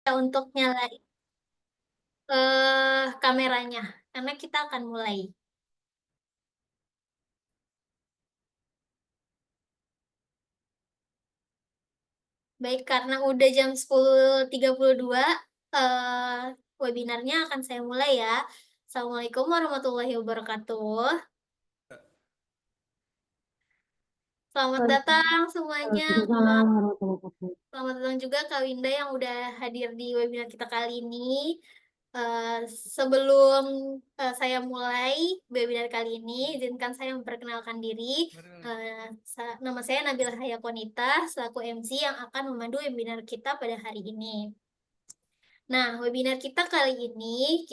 Untuk nyalain kameranya, karena kita akan mulai. Baik, karena udah jam 10.32, webinarnya akan saya mulai ya. Assalamualaikum warahmatullahi wabarakatuh. Selamat datang semuanya. Waalaikumsalam warahmatullahi wabarakatuh. Selamat datang juga Kak Winda yang udah hadir di webinar kita kali ini. Sebelum saya mulai webinar kali ini, izinkan saya memperkenalkan diri. Nama saya Nabila Hayakonita, selaku MC yang akan memandu webinar kita pada hari ini. Nah, webinar kita kali ini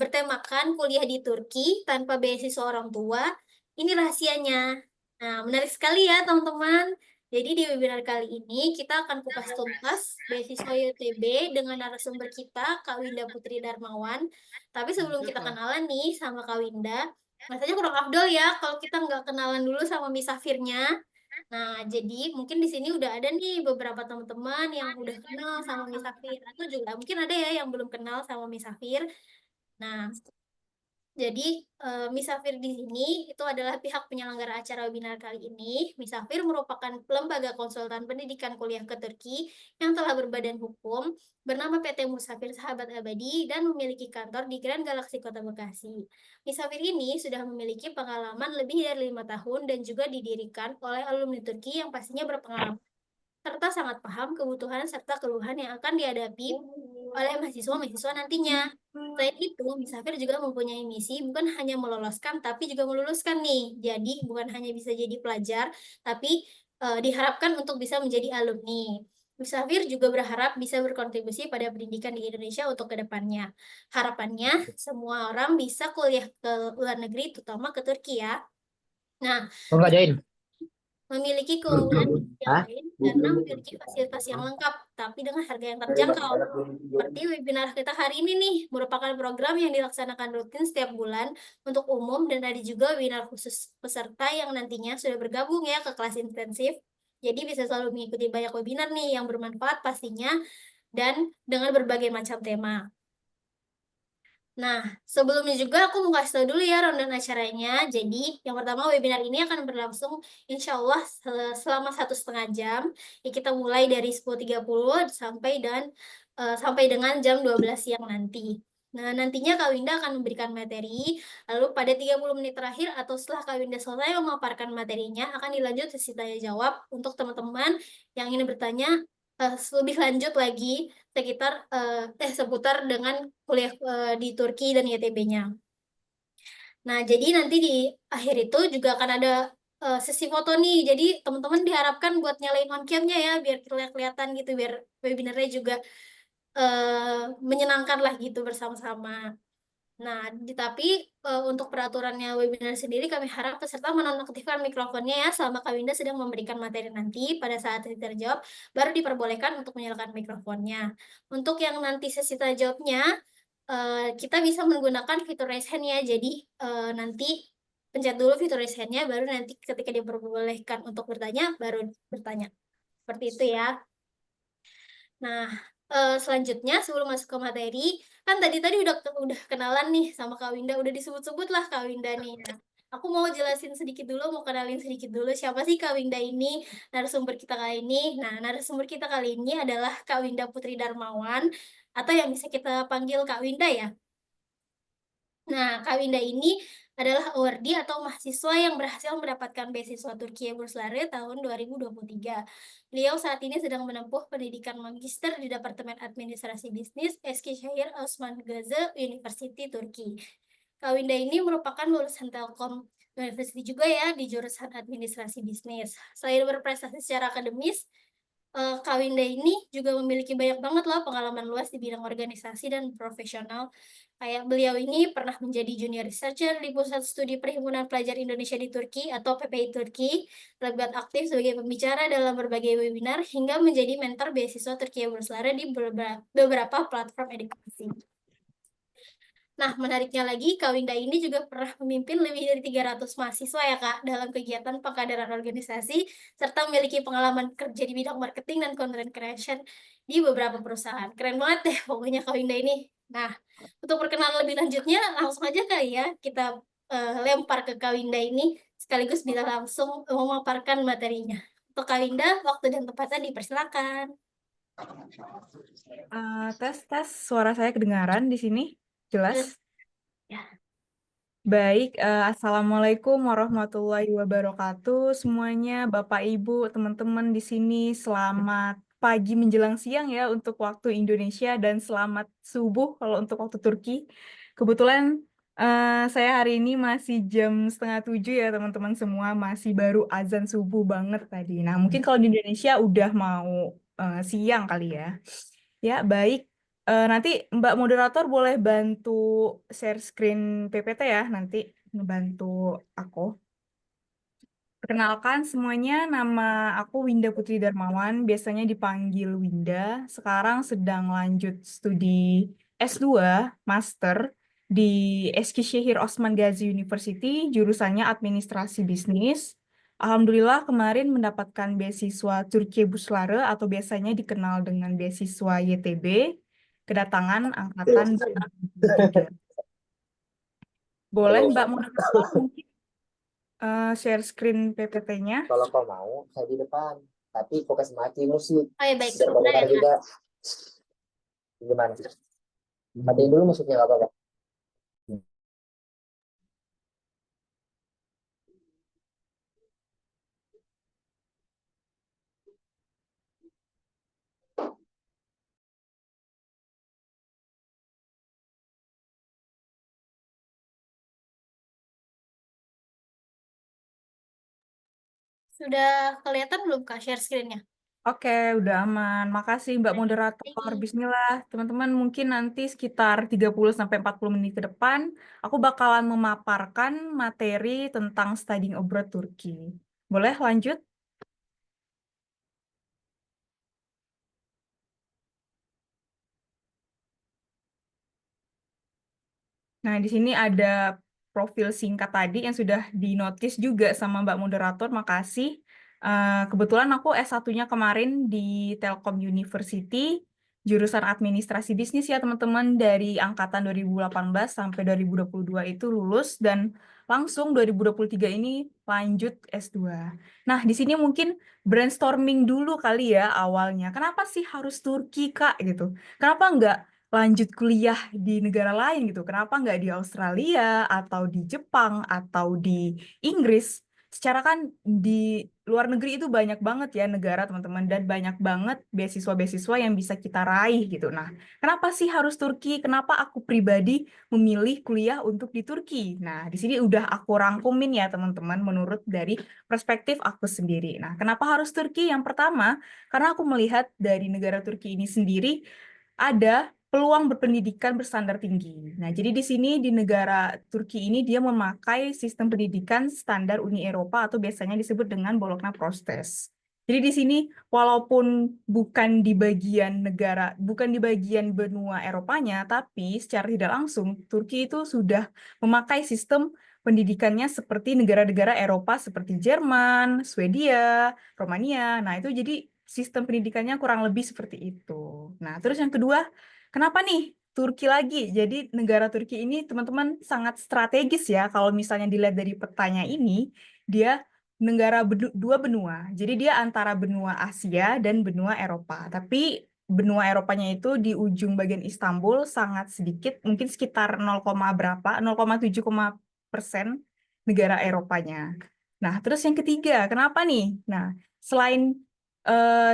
bertemakan kuliah di Turki tanpa beasiswa orang tua. Ini rahasianya. Nah, menarik sekali ya teman-teman. Jadi di webinar kali ini kita akan kupas tuntas beasiswa YTB dengan narasumber kita, Kak Winda Putri Darmawan. Tapi sebelum kita kenalan nih sama Kak Winda, rasanya kurang afdol ya kalau kita nggak kenalan dulu sama Misafirnya. Nah, jadi mungkin di sini udah ada nih beberapa teman-teman yang udah kenal sama Misafir, atau juga mungkin ada ya yang belum kenal sama Misafir. Nah, jadi Misafir di sini itu adalah pihak penyelenggara acara webinar kali ini. Misafir merupakan lembaga konsultan pendidikan kuliah ke Turki yang telah berbadan hukum bernama PT Musafir Sahabat Abadi dan memiliki kantor di Grand Galaxy Kota Bekasi. Misafir ini sudah memiliki pengalaman lebih dari 5 tahun dan juga didirikan oleh alumni Turki yang pastinya berpengalaman serta sangat paham kebutuhan serta keluhan yang akan dihadapi oleh mahasiswa-mahasiswa nantinya. Selain itu, Misafir juga mempunyai misi bukan hanya meloloskan, tapi juga meluluskan nih. Jadi, bukan hanya bisa jadi pelajar, tapi diharapkan untuk bisa menjadi alumni. Misafir juga berharap bisa berkontribusi pada pendidikan di Indonesia untuk ke depannya. Harapannya, semua orang bisa kuliah ke luar negeri, terutama ke Turki ya. Nah, Oh, nggak adain. memiliki keunggulan yang Hah? lain karena memiliki fasilitas yang lengkap, tapi dengan harga yang terjangkau. Seperti webinar kita hari ini nih, merupakan program yang dilaksanakan rutin setiap bulan untuk umum dan ada juga webinar khusus peserta yang nantinya sudah bergabung ya ke kelas intensif. Jadi bisa selalu mengikuti banyak webinar nih yang bermanfaat pastinya dan dengan berbagai macam tema. Nah, sebelumnya juga aku mau kasih tahu dulu ya rundown acaranya. Jadi, yang pertama webinar ini akan berlangsung insya Allah selama 1,5 jam. Ya, kita mulai dari 10.30 sampai dengan jam 12 siang nanti. Nah, nantinya Kak Winda akan memberikan materi, lalu pada 30 menit terakhir atau setelah Kak Winda selesai memaparkan materinya, akan dilanjut sesi tanya jawab untuk teman-teman yang ingin bertanya lebih lanjut lagi seputar dengan kuliah di Turki dan YTB-nya. Nah, jadi nanti di akhir itu juga akan ada sesi foto nih. Jadi teman-teman diharapkan buat nyalain on cam-nya ya, biar kelihatan gitu, biar webinarnya juga menyenangkan lah gitu bersama-sama. Nah, tapi untuk peraturannya webinar sendiri kami harap peserta menonaktifkan mikrofonnya ya selama Kak Winda sedang memberikan materi nanti pada saat sesi tanya jawab baru diperbolehkan untuk menyalakan mikrofonnya. Untuk yang nanti sesi tanya jawabnya kita bisa menggunakan fitur raise hand ya. Jadi nanti pencet dulu fitur raise hand-nya baru nanti ketika diperbolehkan untuk bertanya baru bertanya. Seperti itu ya. Nah, selanjutnya sebelum masuk ke materi, kan tadi udah kenalan nih sama Kak Winda, udah disebut-sebut lah Kak Winda nih. Nah, aku mau jelasin sedikit dulu, mau kenalin sedikit dulu siapa sih Kak Winda ini, narasumber kita kali ini. Nah, narasumber kita kali ini adalah Kak Winda Putri Darmawan, atau yang bisa kita panggil Kak Winda ya. Nah, Kak Winda ini adalah awardee atau mahasiswa yang berhasil mendapatkan beasiswa Turkiye Burslare tahun 2023. Beliau saat ini sedang menempuh pendidikan magister di Departemen Administrasi Bisnis Eskişehir Osman Gazi University Turki. Kak Winda ini merupakan lulusan Telkom University juga ya di jurusan Administrasi Bisnis. Selain berprestasi secara akademis, Kak Winda ini juga memiliki banyak banget loh pengalaman luas di bidang organisasi dan profesional. Kayak beliau ini pernah menjadi junior researcher di Pusat Studi Perhimpunan Pelajar Indonesia di Turki atau PPI Turki, terlibat aktif sebagai pembicara dalam berbagai webinar, hingga menjadi mentor beasiswa Turki Burslare di beberapa platform edukasi. Nah, menariknya lagi, Kawinda ini juga pernah memimpin lebih dari 300 mahasiswa ya, Kak, dalam kegiatan pengkaderan organisasi, serta memiliki pengalaman kerja di bidang marketing dan content creation di beberapa perusahaan. Keren banget deh pokoknya Kawinda ini. Nah, untuk perkenalan lebih lanjutnya, langsung aja kali ya kita lempar ke Kawinda ini, sekaligus bisa langsung memaparkan materinya. Untuk Kawinda, waktu dan tempatnya dipersilakan. Tes, suara saya kedengaran di sini? Jelas? Ya. Baik, Assalamualaikum warahmatullahi wabarakatuh semuanya, Bapak Ibu, teman-teman di sini, selamat pagi menjelang siang ya untuk waktu Indonesia dan selamat subuh kalau untuk waktu Turki. Kebetulan saya hari ini masih jam 6:30 ya teman-teman semua, masih baru azan subuh banget tadi. Nah mungkin kalau di Indonesia udah mau siang kali ya. Ya, baik. Nanti Mbak Moderator boleh bantu share screen PPT ya, nanti ngebantu aku. Perkenalkan semuanya, nama aku Winda Putri Darmawan, biasanya dipanggil Winda. Sekarang sedang lanjut studi S2 Master di Eskişehir Osman Gazi University, jurusannya Administrasi Bisnis. Alhamdulillah kemarin mendapatkan beasiswa Türkiye Bursları atau biasanya dikenal dengan beasiswa YTB, kedatangan angkatan 2023. Boleh Mbak Moderator mungkin share screen PPT-nya? Kalau kau mau, saya di depan. Tapi fokus mati musik. Oh ya baik, Biar sebentar ya, dengar Kak. juga. Gimana? Matiin dulu musiknya, nggak apa-apa. Sudah kelihatan belum Kak share screen-nya? Oke, udah aman. Makasih Mbak Moderator. Bismillah, teman-teman mungkin nanti sekitar 30-40 menit ke depan, aku bakalan memaparkan materi tentang studying abroad Turki. Boleh lanjut? Nah, di sini ada profil singkat tadi yang sudah dinotis juga sama Mbak Moderator, makasih. Kebetulan aku S1-nya kemarin di Telkom University, jurusan administrasi bisnis ya teman-teman, dari angkatan 2018 sampai 2022 itu lulus, dan langsung 2023 ini lanjut S2. Nah, di sini mungkin brainstorming dulu kali ya awalnya. Kenapa sih harus Turki, Kak? Gitu. Kenapa enggak lanjut kuliah di negara lain gitu. Kenapa nggak di Australia atau di Jepang atau di Inggris? Secara kan di luar negeri itu banyak banget ya negara teman-teman dan banyak banget beasiswa-beasiswa yang bisa kita raih gitu. Nah, kenapa sih harus Turki? Kenapa aku pribadi memilih kuliah untuk di Turki? Nah, di sini udah aku rangkumin ya teman-teman menurut dari perspektif aku sendiri. Nah, kenapa harus Turki? Yang pertama, karena aku melihat dari negara Turki ini sendiri ada peluang berpendidikan berstandar tinggi. Nah, jadi di sini di negara Turki ini dia memakai sistem pendidikan standar Uni Eropa atau biasanya disebut dengan Bologna Process. Jadi di sini walaupun bukan di bagian negara, bukan di bagian benua Eropanya, tapi secara tidak langsung Turki itu sudah memakai sistem pendidikannya seperti negara-negara Eropa seperti Jerman, Swedia, Romania. Nah, itu jadi sistem pendidikannya kurang lebih seperti itu. Nah, terus yang kedua, kenapa nih Turki lagi? Jadi negara Turki ini teman-teman sangat strategis ya. Kalau misalnya dilihat dari petanya ini, dia negara dua benua. Jadi dia antara benua Asia dan benua Eropa. Tapi benua Eropanya itu di ujung bagian Istanbul sangat sedikit, mungkin sekitar 0, berapa, 0,7 persen negara Eropanya. Nah, terus yang ketiga, kenapa nih? Nah, selain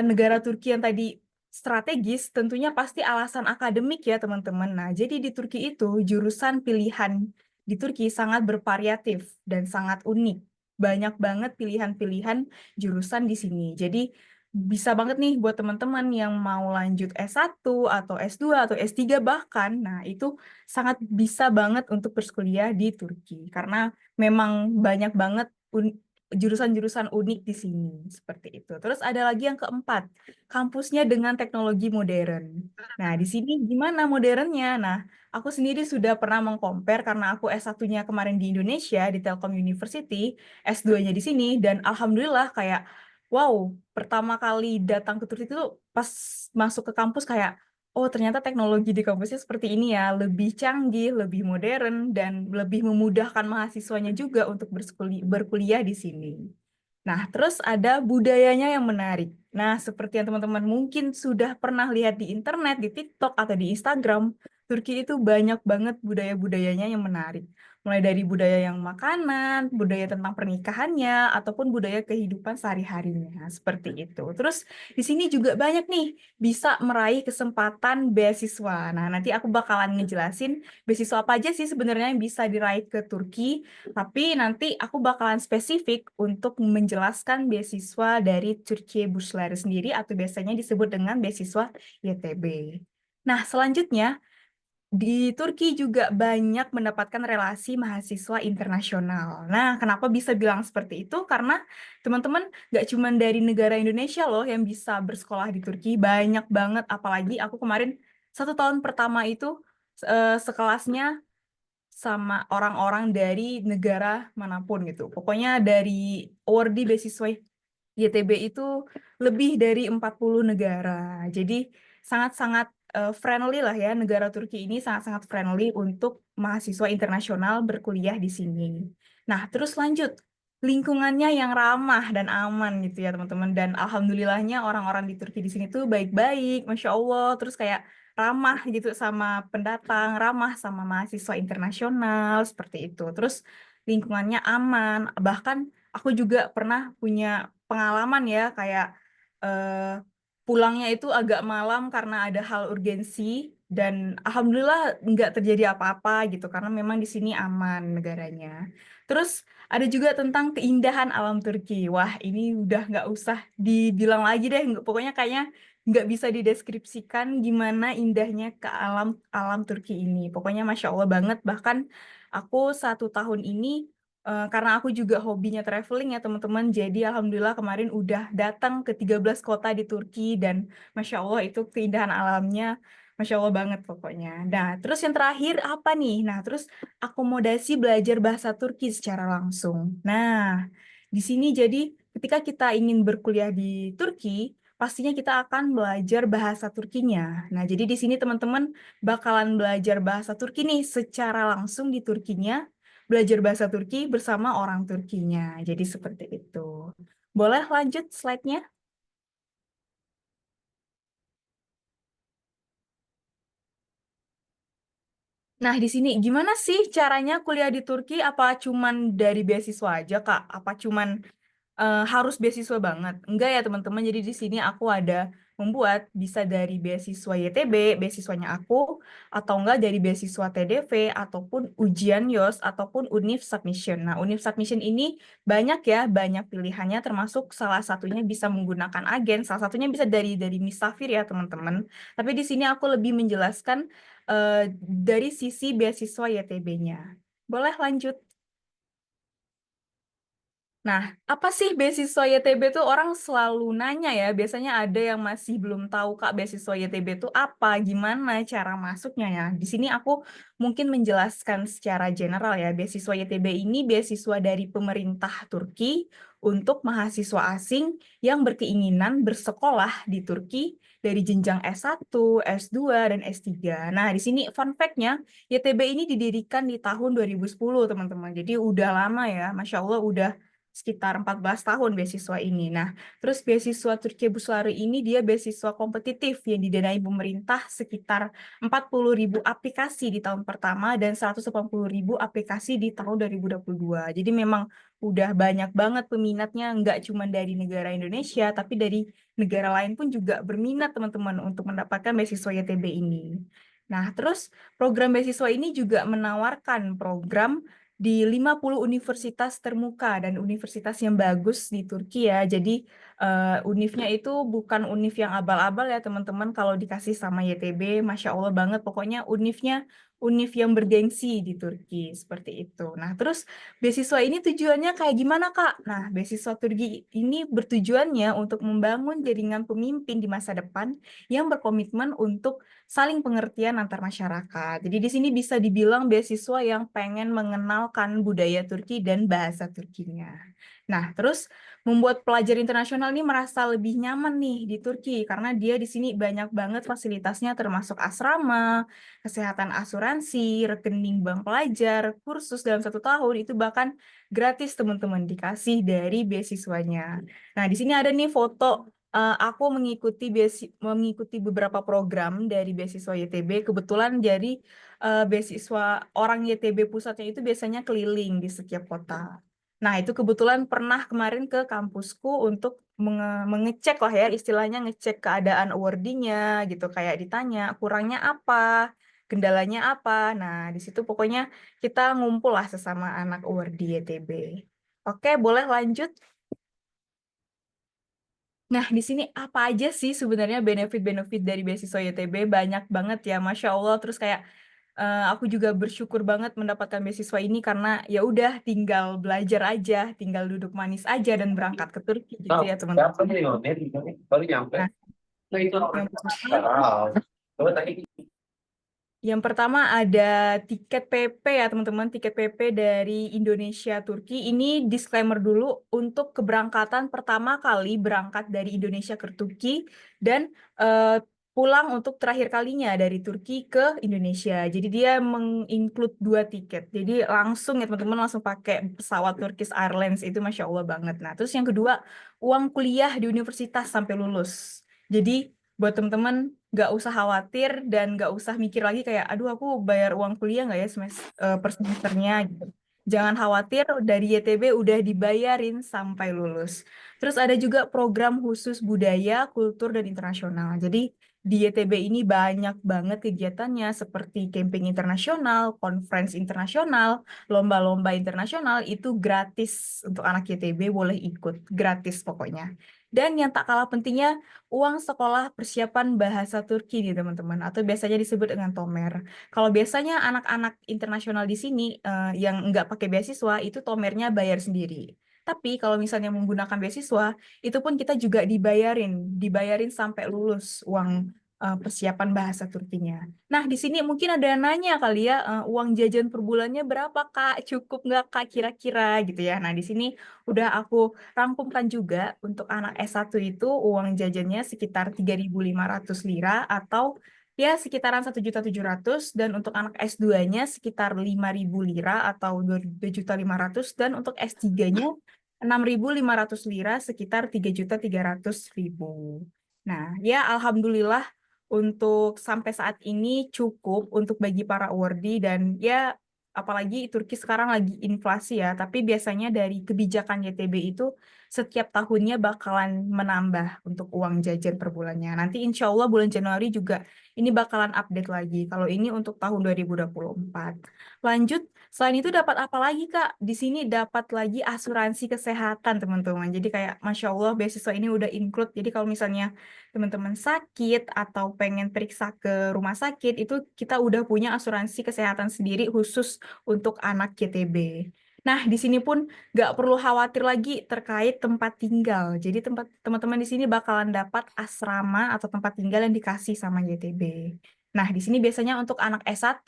negara Turki yang tadi strategis, tentunya pasti alasan akademik ya teman-teman. Nah, jadi di Turki itu jurusan pilihan di Turki sangat bervariatif dan sangat unik. Banyak banget pilihan-pilihan jurusan di sini. Jadi bisa banget nih buat teman-teman yang mau lanjut S1 atau S2 atau S3 bahkan. Nah, itu sangat bisa banget untuk berkuliah di Turki. Karena memang banyak banget jurusan-jurusan unik di sini seperti itu. Terus ada lagi yang keempat, kampusnya dengan teknologi modern. Nah, di sini gimana modernnya? Nah, aku sendiri sudah pernah meng-compare karena aku S1-nya kemarin di Indonesia, di Telkom University, S2-nya di sini, dan alhamdulillah kayak, wow, pertama kali datang ke Turki itu pas masuk ke kampus kayak, oh ternyata teknologi di kampusnya seperti ini ya, lebih canggih, lebih modern, dan lebih memudahkan mahasiswanya juga untuk berkuliah di sini. Nah, terus ada budayanya yang menarik. Nah, seperti yang teman-teman mungkin sudah pernah lihat di internet, di TikTok, atau di Instagram, Turki itu banyak banget budaya-budayanya yang menarik. Mulai dari budaya yang makanan, budaya tentang pernikahannya, ataupun budaya kehidupan sehari-harinya. Seperti itu. Terus di sini juga banyak nih bisa meraih kesempatan beasiswa. Nah, nanti aku bakalan ngejelasin beasiswa apa aja sih sebenarnya yang bisa diraih ke Turki. Tapi nanti aku bakalan spesifik untuk menjelaskan beasiswa dari Türkiye Bursları sendiri atau biasanya disebut dengan beasiswa YTB. Nah, selanjutnya di Turki juga banyak mendapatkan relasi mahasiswa internasional. Nah, kenapa bisa bilang seperti itu? Karena teman-teman nggak cuma dari negara Indonesia loh yang bisa bersekolah di Turki, banyak banget. Apalagi aku kemarin 1 tahun pertama itu sekelasnya sama orang-orang dari negara manapun gitu. Pokoknya dari awardee beasiswa YTB itu lebih dari 40 negara. Jadi sangat-sangat friendly lah ya, negara Turki ini sangat-sangat friendly untuk mahasiswa internasional berkuliah di sini. Nah, terus lanjut. Lingkungannya yang ramah dan aman gitu ya teman-teman. Dan alhamdulillahnya orang-orang di Turki di sini tuh baik-baik, Masya Allah. Terus kayak ramah gitu sama pendatang, ramah sama mahasiswa internasional, seperti itu. Terus lingkungannya aman. Bahkan aku juga pernah punya pengalaman ya, kayak eh, pulangnya itu agak malam karena ada hal urgensi, dan alhamdulillah nggak terjadi apa-apa gitu, karena memang di sini aman negaranya. Terus ada juga tentang keindahan alam Turki. Wah, ini udah nggak usah dibilang lagi deh, pokoknya kayaknya nggak bisa dideskripsikan gimana indahnya ke alam alam Turki ini. Pokoknya Masya Allah banget. Bahkan aku 1 tahun ini karena aku juga hobinya traveling ya teman-teman. Jadi alhamdulillah kemarin udah datang ke 13 kota di Turki, dan Masya Allah itu keindahan alamnya Masya Allah banget pokoknya. Nah, terus yang terakhir apa nih? Nah, terus akomodasi belajar bahasa Turki secara langsung. Nah, di sini jadi ketika kita ingin berkuliah di Turki, pastinya kita akan belajar bahasa Turkinya. Nah, jadi di sini teman-teman bakalan belajar bahasa Turki nih secara langsung di Turkinya, belajar bahasa Turki bersama orang Turkinya. Jadi seperti itu. Boleh lanjut slide-nya? Nah, di sini gimana sih caranya kuliah di Turki? Apa cuman dari beasiswa aja, Kak? Apa cuman harus beasiswa banget? Enggak ya, teman-teman. Jadi di sini aku ada membuat bisa dari beasiswa YTB, beasiswanya aku, atau enggak dari beasiswa TDV, ataupun ujian YOS, ataupun Univ Submission. Nah, Univ Submission ini banyak ya, banyak pilihannya, termasuk salah satunya bisa menggunakan agen, salah satunya bisa dari Misafir ya, teman-teman. Tapi di sini aku lebih menjelaskan dari sisi beasiswa YTB-nya. Boleh lanjut? Nah, apa sih beasiswa YTB tuh? Orang selalu nanya ya, biasanya ada yang masih belum tahu Kak beasiswa YTB itu apa, gimana cara masuknya ya. Di sini aku mungkin menjelaskan secara general ya, beasiswa YTB ini beasiswa dari pemerintah Turki untuk mahasiswa asing yang berkeinginan bersekolah di Turki dari jenjang S1, S2, dan S3. Nah, di sini fun fact-nya, YTB ini didirikan di tahun 2010, teman-teman. Jadi udah lama ya, Masya Allah udah sekitar 14 tahun beasiswa ini. Nah, terus beasiswa Türkiye Bursları ini dia beasiswa kompetitif yang didanai pemerintah sekitar 40.000 aplikasi di tahun pertama dan 180.000 aplikasi di tahun 2022. Jadi memang udah banyak banget peminatnya, nggak cuma dari negara Indonesia, tapi dari negara lain pun juga berminat teman-teman untuk mendapatkan beasiswa YTB ini. Nah, terus program beasiswa ini juga menawarkan program di 50 universitas termuka dan universitas yang bagus di Turki ya. Jadi Univnya itu bukan univ yang abal-abal ya teman-teman, kalau dikasih sama YTB, Masya Allah banget, pokoknya univnya univ yang bergengsi di Turki, seperti itu. Nah, terus beasiswa ini tujuannya kayak gimana, Kak? Nah, beasiswa Turki ini bertujuannya untuk membangun jaringan pemimpin di masa depan yang berkomitmen untuk saling pengertian antar masyarakat. Jadi di sini bisa dibilang beasiswa yang pengen mengenalkan budaya Turki dan bahasa Turkinya. Nah, terus membuat pelajar internasional ini merasa lebih nyaman nih di Turki karena dia di sini banyak banget fasilitasnya termasuk asrama, kesehatan asuransi, rekening bank pelajar, kursus dalam 1 tahun itu bahkan gratis teman-teman dikasih dari beasiswanya. Nah, di sini ada nih foto aku mengikuti beberapa program dari beasiswa YTB. Kebetulan jadi beasiswa orang YTB pusatnya itu biasanya keliling di setiap kota. Nah, itu kebetulan pernah kemarin ke kampusku untuk mengecek lah ya, istilahnya ngecek keadaan awardee-nya gitu, kayak ditanya kurangnya apa, kendalanya apa. Nah, di situ pokoknya kita ngumpul lah sesama anak awardee YTB. Oke, boleh lanjut. Nah, di sini apa aja sih sebenarnya benefit-benefit dari beasiswa YTB? Banyak banget ya, Masya Allah. Terus kayak aku juga bersyukur banget mendapatkan beasiswa ini karena ya udah tinggal belajar aja, tinggal duduk manis aja dan berangkat ke Turki gitu ya teman-teman. Nah, yang pertama, yang pertama ada tiket PP ya teman-teman, tiket PP dari Indonesia Turki. Ini disclaimer dulu untuk keberangkatan pertama kali berangkat dari Indonesia ke Turki dan pulang untuk terakhir kalinya dari Turki ke Indonesia. Jadi dia menginclude 2 tiket. Jadi langsung ya teman-teman langsung pakai pesawat Turkish Airlines itu Masya Allah banget. Nah terus yang kedua uang kuliah di universitas sampai lulus. Jadi buat teman-teman nggak usah khawatir dan nggak usah mikir lagi kayak aduh aku bayar uang kuliah nggak ya per semesternya gitu. Jangan khawatir, dari YTB udah dibayarin sampai lulus. Terus ada juga program khusus budaya, kultur, dan internasional. Jadi di YTB ini banyak banget kegiatannya seperti camping internasional, conference internasional, lomba-lomba internasional itu gratis untuk anak YTB boleh ikut, gratis pokoknya. Dan yang tak kalah pentingnya uang sekolah persiapan bahasa Turki nih teman-teman, atau biasanya disebut dengan Tomer. Kalau biasanya anak-anak internasional di sini yang nggak pakai beasiswa itu Tomernya bayar sendiri. Tapi kalau misalnya menggunakan beasiswa, itu pun kita juga dibayarin sampai lulus uang persiapan bahasa Turkinya. Nah, di sini mungkin ada yang nanya kali ya, uang jajan per bulannya berapa Kak? Cukup nggak Kak kira-kira gitu ya. Nah, di sini udah aku rangkumkan juga untuk anak S1 itu uang jajannya sekitar 3.500 lira atau ya sekitaran 1.700.000 dan untuk anak S2-nya sekitar 5.000 lira atau 2.500.000 dan untuk S3-nya 6.500 lira sekitar 3.300.000. Nah, ya alhamdulillah untuk sampai saat ini cukup untuk bagi para awardee dan ya apalagi Turki sekarang lagi inflasi ya, tapi biasanya dari kebijakan YTB itu setiap tahunnya bakalan menambah untuk uang jajan per bulannya. Nanti insya Allah bulan Januari juga ini bakalan update lagi. Kalau ini untuk tahun 2024. Lanjut, selain itu dapat apa lagi Kak? Di sini dapat lagi asuransi kesehatan teman-teman. Jadi kayak Masya Allah beasiswa ini udah include. Jadi kalau misalnya teman-teman sakit atau pengen periksa ke rumah sakit, itu kita udah punya asuransi kesehatan sendiri khusus untuk anak YTB. Nah, di sini pun nggak perlu khawatir lagi terkait tempat tinggal. Jadi teman-teman di sini bakalan dapat asrama atau tempat tinggal yang dikasih sama YTB. Nah, di sini biasanya untuk anak S1,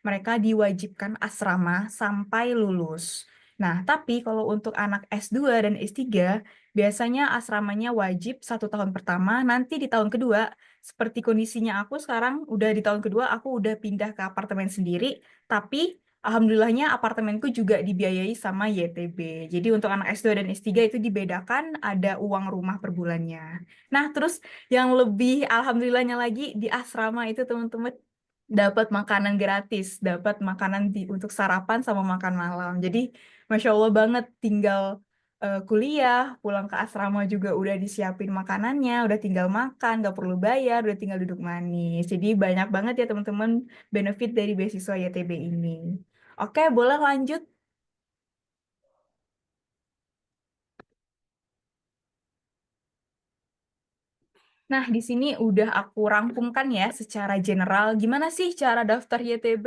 mereka diwajibkan asrama sampai lulus. Nah, tapi kalau untuk anak S2 dan S3, biasanya asramanya wajib 1 tahun pertama, nanti di tahun kedua, seperti kondisinya aku sekarang, udah di tahun kedua, aku udah pindah ke apartemen sendiri, tapi alhamdulillahnya apartemenku juga dibiayai sama YTB. Jadi untuk anak S2 dan S3 itu dibedakan, ada uang rumah per bulannya. Nah, terus yang lebih alhamdulillahnya lagi, di asrama itu teman-teman dapat makanan gratis, dapat makanan untuk sarapan sama makan malam. Jadi, Masya Allah banget, tinggal kuliah, pulang ke asrama juga udah disiapin makanannya, udah tinggal makan, nggak perlu bayar, udah tinggal duduk manis. Jadi banyak banget ya teman-teman benefit dari beasiswa YTB ini. Oke, boleh lanjut. Nah, di sini udah aku rangkumkan ya secara general gimana sih cara daftar YTB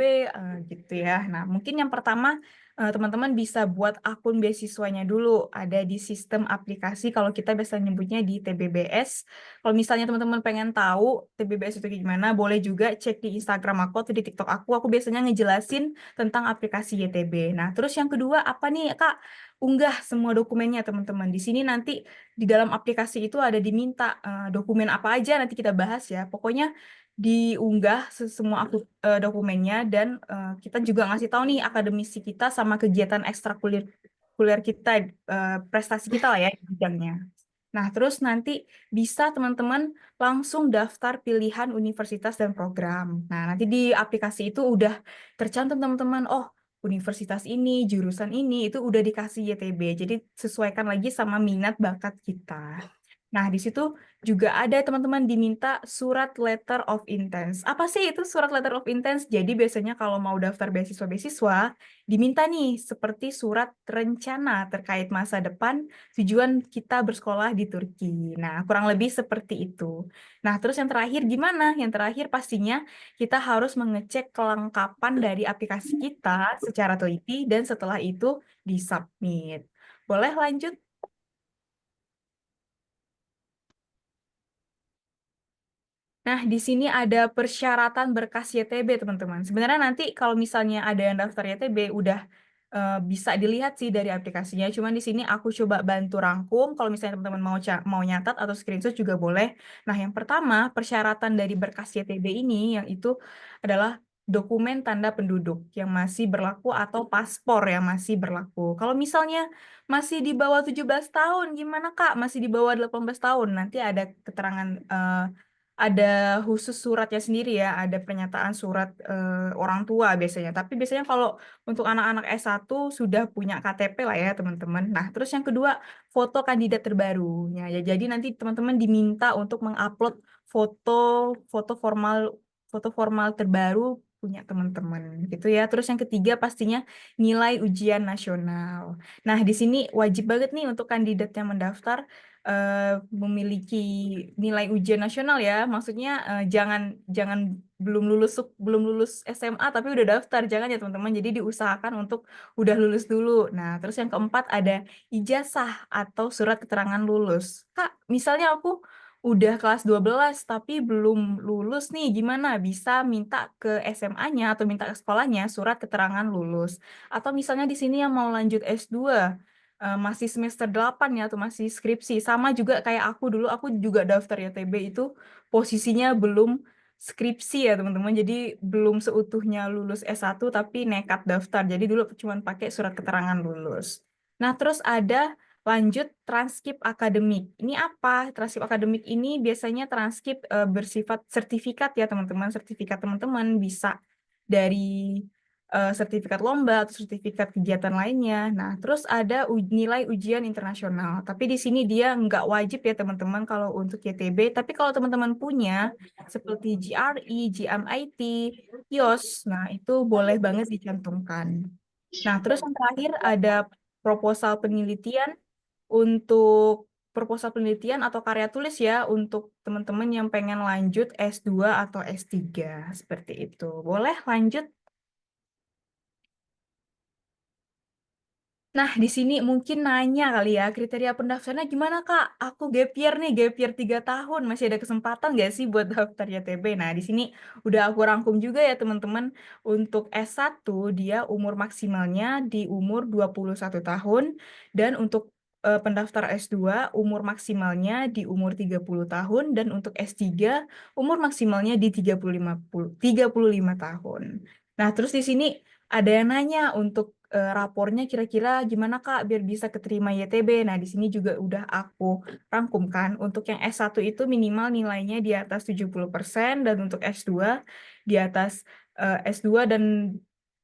gitu ya. Nah, mungkin yang pertama teman-teman bisa buat akun beasiswanya dulu. Ada di sistem aplikasi kalau kita biasa nyebutnya di TBBS. Kalau misalnya teman-teman pengen tahu TBBS itu kayak gimana, boleh juga cek di Instagram aku atau di TikTok aku. Aku biasanya ngejelasin tentang aplikasi YTB. Nah, terus yang kedua apa nih, Kak? Unggah semua dokumennya teman-teman. Di sini nanti di dalam aplikasi itu ada diminta dokumen apa aja nanti kita bahas ya. Pokoknya diunggah semua dokumennya dan kita juga ngasih tahu nih akademisi kita sama kegiatan ekstrakurikuler kita, prestasi kita lah ya di bidangnya. Nah, terus nanti bisa teman-teman langsung daftar pilihan universitas dan program. Nah, nanti di aplikasi itu udah tercantum teman-teman, oh universitas ini, jurusan ini, itu udah dikasih YTB. Jadi sesuaikan lagi sama minat bakat kita. Nah, di situ juga ada teman-teman diminta surat letter of intent. Apa sih itu surat letter of intent? Jadi biasanya kalau mau daftar beasiswa-beasiswa, diminta nih seperti surat rencana terkait masa depan tujuan kita bersekolah di Turki. Nah, kurang lebih seperti itu. Nah, terus yang terakhir gimana? Yang terakhir pastinya kita harus mengecek kelengkapan dari aplikasi kita secara teliti dan setelah itu disubmit. Boleh lanjut? Nah, di sini ada persyaratan berkas YTB, teman-teman. Sebenarnya nanti kalau misalnya ada yang daftar YTB, udah bisa dilihat sih dari aplikasinya. Cuman di sini aku coba bantu rangkum. Kalau misalnya teman-teman mau nyatat atau screenshot juga boleh. Nah, yang pertama, persyaratan dari berkas YTB ini, yang itu adalah dokumen tanda penduduk yang masih berlaku atau paspor yang masih berlaku. Kalau misalnya masih di bawah 17 tahun, gimana Kak? Masih di bawah 18 tahun, nanti ada keterangan ada khusus suratnya sendiri ya, ada pernyataan surat orang tua biasanya. Tapi biasanya kalau untuk anak-anak S1 sudah punya KTP lah ya teman-teman. Nah, terus yang kedua, foto kandidat terbarunya. Ya, jadi nanti teman-teman diminta untuk mengupload foto foto formal terbaru punya teman-teman gitu ya. Terus yang ketiga pastinya nilai ujian nasional. Nah, di sini wajib banget nih untuk kandidat yang mendaftar memiliki nilai ujian nasional ya. Maksudnya jangan jangan belum lulus SMA tapi udah daftar, jangan ya teman-teman. Jadi diusahakan untuk udah lulus dulu. Nah, terus yang keempat ada ijazah atau surat keterangan lulus. Kak, misalnya aku udah kelas 12 tapi belum lulus nih, gimana? Bisa minta ke SMA-nya atau minta ke sekolahnya surat keterangan lulus. Atau misalnya di sini yang mau lanjut S2 masih semester 8 ya atau masih skripsi, sama juga kayak aku dulu, aku juga daftar YTB itu posisinya belum skripsi ya teman-teman, jadi belum seutuhnya lulus S1 tapi nekat daftar, jadi dulu cuma pakai surat keterangan lulus. Nah, terus ada lanjut transkrip akademik. Ini apa? Transkrip akademik ini biasanya transkrip bersifat sertifikat ya teman-teman. Sertifikat teman-teman bisa dari sertifikat lomba atau sertifikat kegiatan lainnya. Nah, terus ada nilai ujian internasional. Tapi di sini dia nggak wajib ya teman-teman kalau untuk YTB. Tapi kalau teman-teman punya seperti GRE, GMIT, IOS, nah itu boleh banget dicantumkan. Nah, terus yang terakhir ada proposal penelitian untuk atau karya tulis ya untuk teman-teman yang pengen lanjut S2 atau S3 seperti itu. Boleh lanjut? Nah, di sini mungkin nanya kali ya, kriteria pendaftarannya gimana, Kak? Aku gap year nih, gap year 3 tahun. Masih ada kesempatan nggak sih buat daftar YTB? Nah, di sini udah aku rangkum juga ya, teman-teman. Untuk S1, dia umur maksimalnya di umur 21 tahun. Dan untuk pendaftar S2, umur maksimalnya di umur 30 tahun. Dan untuk S3, umur maksimalnya di 35 tahun. Nah, terus di sini ada yang nanya untuk rapornya kira-kira gimana Kak biar bisa keterima YTB. Nah, di sini juga udah aku rangkumkan. Untuk yang S1 itu minimal nilainya di atas 70% dan untuk S2 di atas S2 dan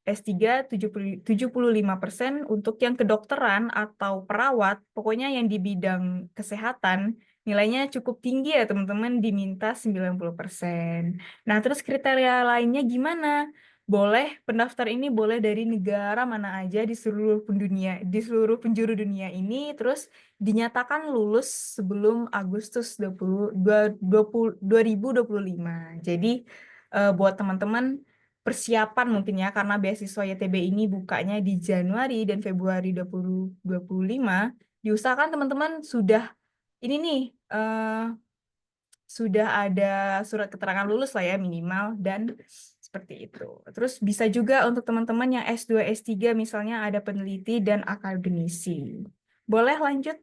S3 75%. Untuk yang kedokteran atau perawat, pokoknya yang di bidang kesehatan, nilainya cukup tinggi ya teman-teman, diminta 90%. Nah, terus kriteria lainnya gimana? boleh pendaftar ini boleh dari negara mana aja di seluruh penjuru dunia ini, terus dinyatakan lulus sebelum Agustus 2025. Jadi buat teman-teman persiapan mungkin ya, karena beasiswa YTB ini bukanya di Januari dan Februari 2025, diusahakan teman-teman sudah ini nih sudah ada surat keterangan lulus lah ya minimal, dan seperti itu. Terus bisa juga untuk teman-teman yang S2, S3 misalnya ada peneliti dan akademisi. Boleh lanjut?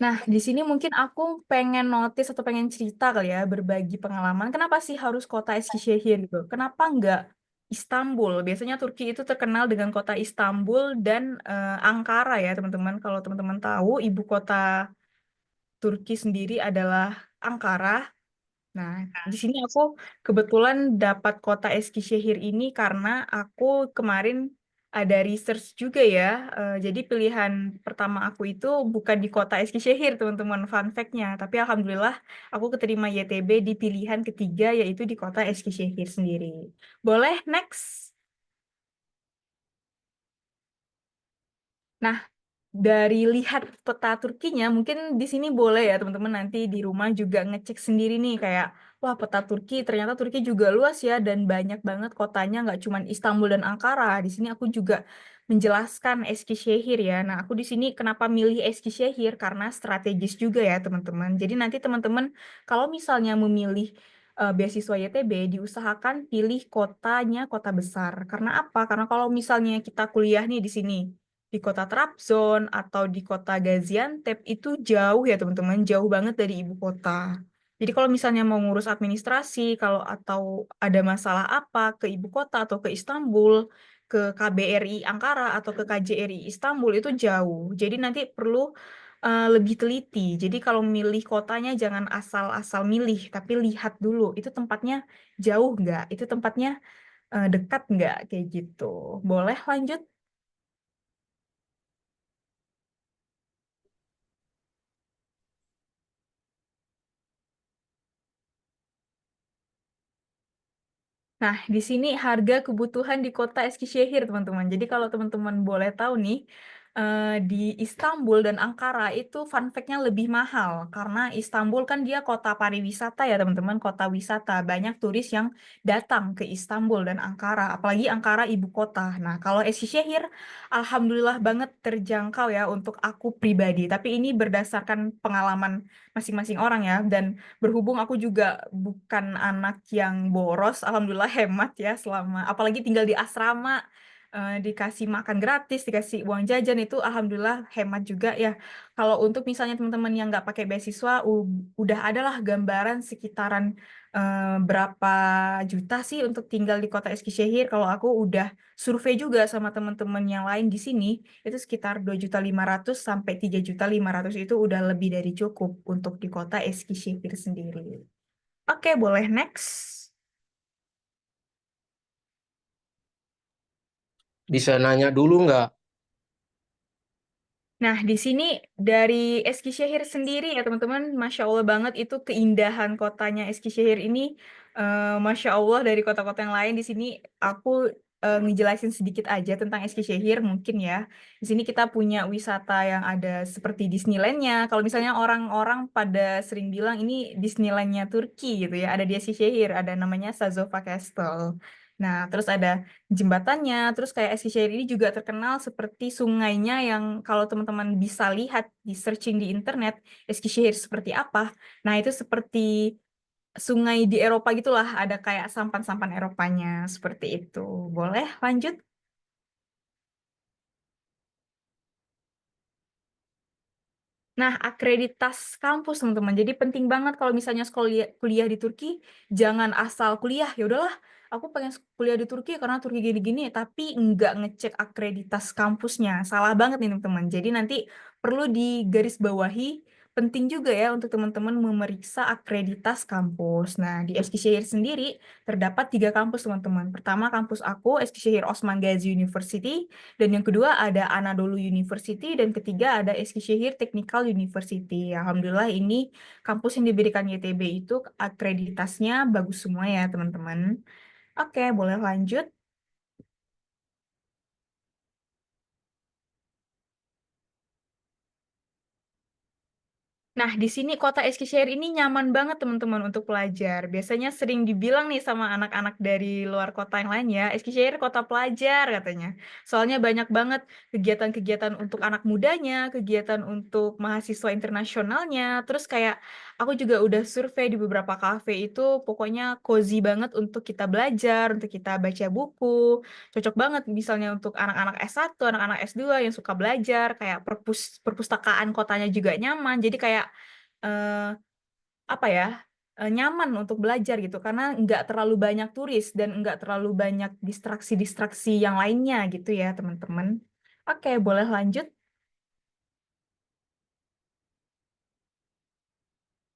Nah, di sini mungkin aku pengen notice atau pengen cerita kali ya, berbagi pengalaman. Kenapa sih harus kota Eskişehir gitu? Kenapa nggak Istanbul? Biasanya Turki itu terkenal dengan kota Istanbul dan Ankara ya, teman-teman. Kalau teman-teman tahu, ibu kota Turki sendiri adalah Ankara. Nah, di sini aku kebetulan dapat kota Eskişehir ini karena aku kemarin ada research juga ya. Jadi pilihan pertama aku itu bukan di kota Eskişehir, teman-teman, fun fact-nya. Tapi alhamdulillah aku keterima YTB di pilihan ketiga, yaitu di kota Eskişehir sendiri. Boleh, next. Nah, dari lihat peta Turkinya, mungkin di sini boleh ya teman-teman nanti di rumah juga ngecek sendiri nih kayak, wah peta Turki, ternyata Turki juga luas ya dan banyak banget kotanya, nggak cuma Istanbul dan Ankara. Di sini aku juga menjelaskan Eskişehir ya. Nah, aku di sini kenapa milih Eskişehir karena strategis juga ya teman-teman. Jadi nanti teman-teman kalau misalnya memilih beasiswa YTB, diusahakan pilih kotanya kota besar. Karena apa? Karena kalau misalnya kita kuliah nih di sini di kota Trabzon atau di kota Gaziantep itu jauh ya teman-teman, jauh banget dari ibu kota. Jadi kalau misalnya mau ngurus administrasi, kalau atau ada masalah apa ke ibu kota atau ke Istanbul, ke KBRI Ankara atau ke KJRI Istanbul itu jauh. Jadi nanti perlu lebih teliti. Jadi kalau milih kotanya jangan asal-asal milih, tapi lihat dulu itu tempatnya jauh nggak, itu tempatnya dekat nggak, kayak gitu. Boleh lanjut? Nah, di sini harga kebutuhan di kota Eskişehir, teman-teman. Jadi kalau teman-teman boleh tahu nih, di Istanbul dan Ankara itu fun fact-nya lebih mahal. Karena Istanbul kan dia kota pariwisata ya, teman-teman. Kota wisata. Banyak turis yang datang ke Istanbul dan Ankara. Apalagi Ankara ibu kota. Nah, kalau Eskişehir, alhamdulillah banget terjangkau ya untuk aku pribadi. Tapi ini berdasarkan pengalaman masing-masing orang ya. Dan berhubung aku juga bukan anak yang boros, alhamdulillah hemat ya selama, apalagi tinggal di asrama, dikasih makan gratis, dikasih uang jajan itu alhamdulillah hemat juga ya. Kalau untuk misalnya teman-teman yang nggak pakai beasiswa, udah adalah gambaran sekitaran berapa juta sih untuk tinggal di kota Eskişehir. Kalau aku udah survei juga sama teman-teman yang lain di sini, itu sekitar 2.500.000 sampai 3.500.000 itu udah lebih dari cukup untuk di kota Eskişehir sendiri. Oke, boleh next. Bisa nanya dulu nggak? Nah, di sini dari Eskişehir sendiri ya teman-teman, Masya Allah banget itu keindahan kotanya Eskişehir ini. Masya Allah dari kota-kota yang lain di sini aku ngejelasin sedikit aja tentang Eskişehir mungkin ya. Di sini kita punya wisata yang ada seperti Disneyland-nya. Kalau misalnya orang-orang pada sering bilang ini Disneyland-nya Turki gitu ya, ada di Eskişehir, ada namanya Sazova Castle. Nah, terus ada jembatannya, terus kayak Eskişehir ini juga terkenal seperti sungainya yang kalau teman-teman bisa lihat di searching di internet, Eskişehir seperti apa. Nah, itu seperti sungai di Eropa gitulah, ada kayak sampan-sampan Eropanya, seperti itu. Boleh lanjut? Nah, akreditas kampus teman-teman. Jadi penting banget kalau misalnya sekolah kuliah di Turki, jangan asal kuliah. Ya udahlah, aku pengen kuliah di Turki karena Turki gini-gini, tapi nggak ngecek akreditas kampusnya. Salah banget nih teman-teman. Jadi nanti perlu digarisbawahi penting juga ya untuk teman-teman memeriksa akreditas kampus. Nah, di Eskişehir sendiri terdapat 3 kampus, teman-teman. Pertama, kampus aku, Eskişehir Osman Gazi University, dan yang kedua ada Anadolu University, dan ketiga ada Eskişehir Technical University. Alhamdulillah ini kampus yang diberikan YTB itu akreditasnya bagus semua ya, teman-teman. Oke, boleh lanjut. Nah, di sini kota Eskişehir ini nyaman banget teman-teman untuk pelajar. Biasanya sering dibilang nih sama anak-anak dari luar kota yang lain ya, Eskişehir kota pelajar katanya. Soalnya banyak banget kegiatan-kegiatan untuk anak mudanya, kegiatan untuk mahasiswa internasionalnya. Terus kayak aku juga udah survei di beberapa kafe itu, pokoknya cozy banget untuk kita belajar, untuk kita baca buku. Cocok banget misalnya untuk anak-anak S1, anak-anak S2 yang suka belajar, kayak perpustakaan kotanya juga nyaman. Jadi kayak eh, apa ya, nyaman untuk belajar gitu karena nggak terlalu banyak turis dan nggak terlalu banyak distraksi-distraksi yang lainnya gitu ya teman-teman. Oke, boleh lanjut.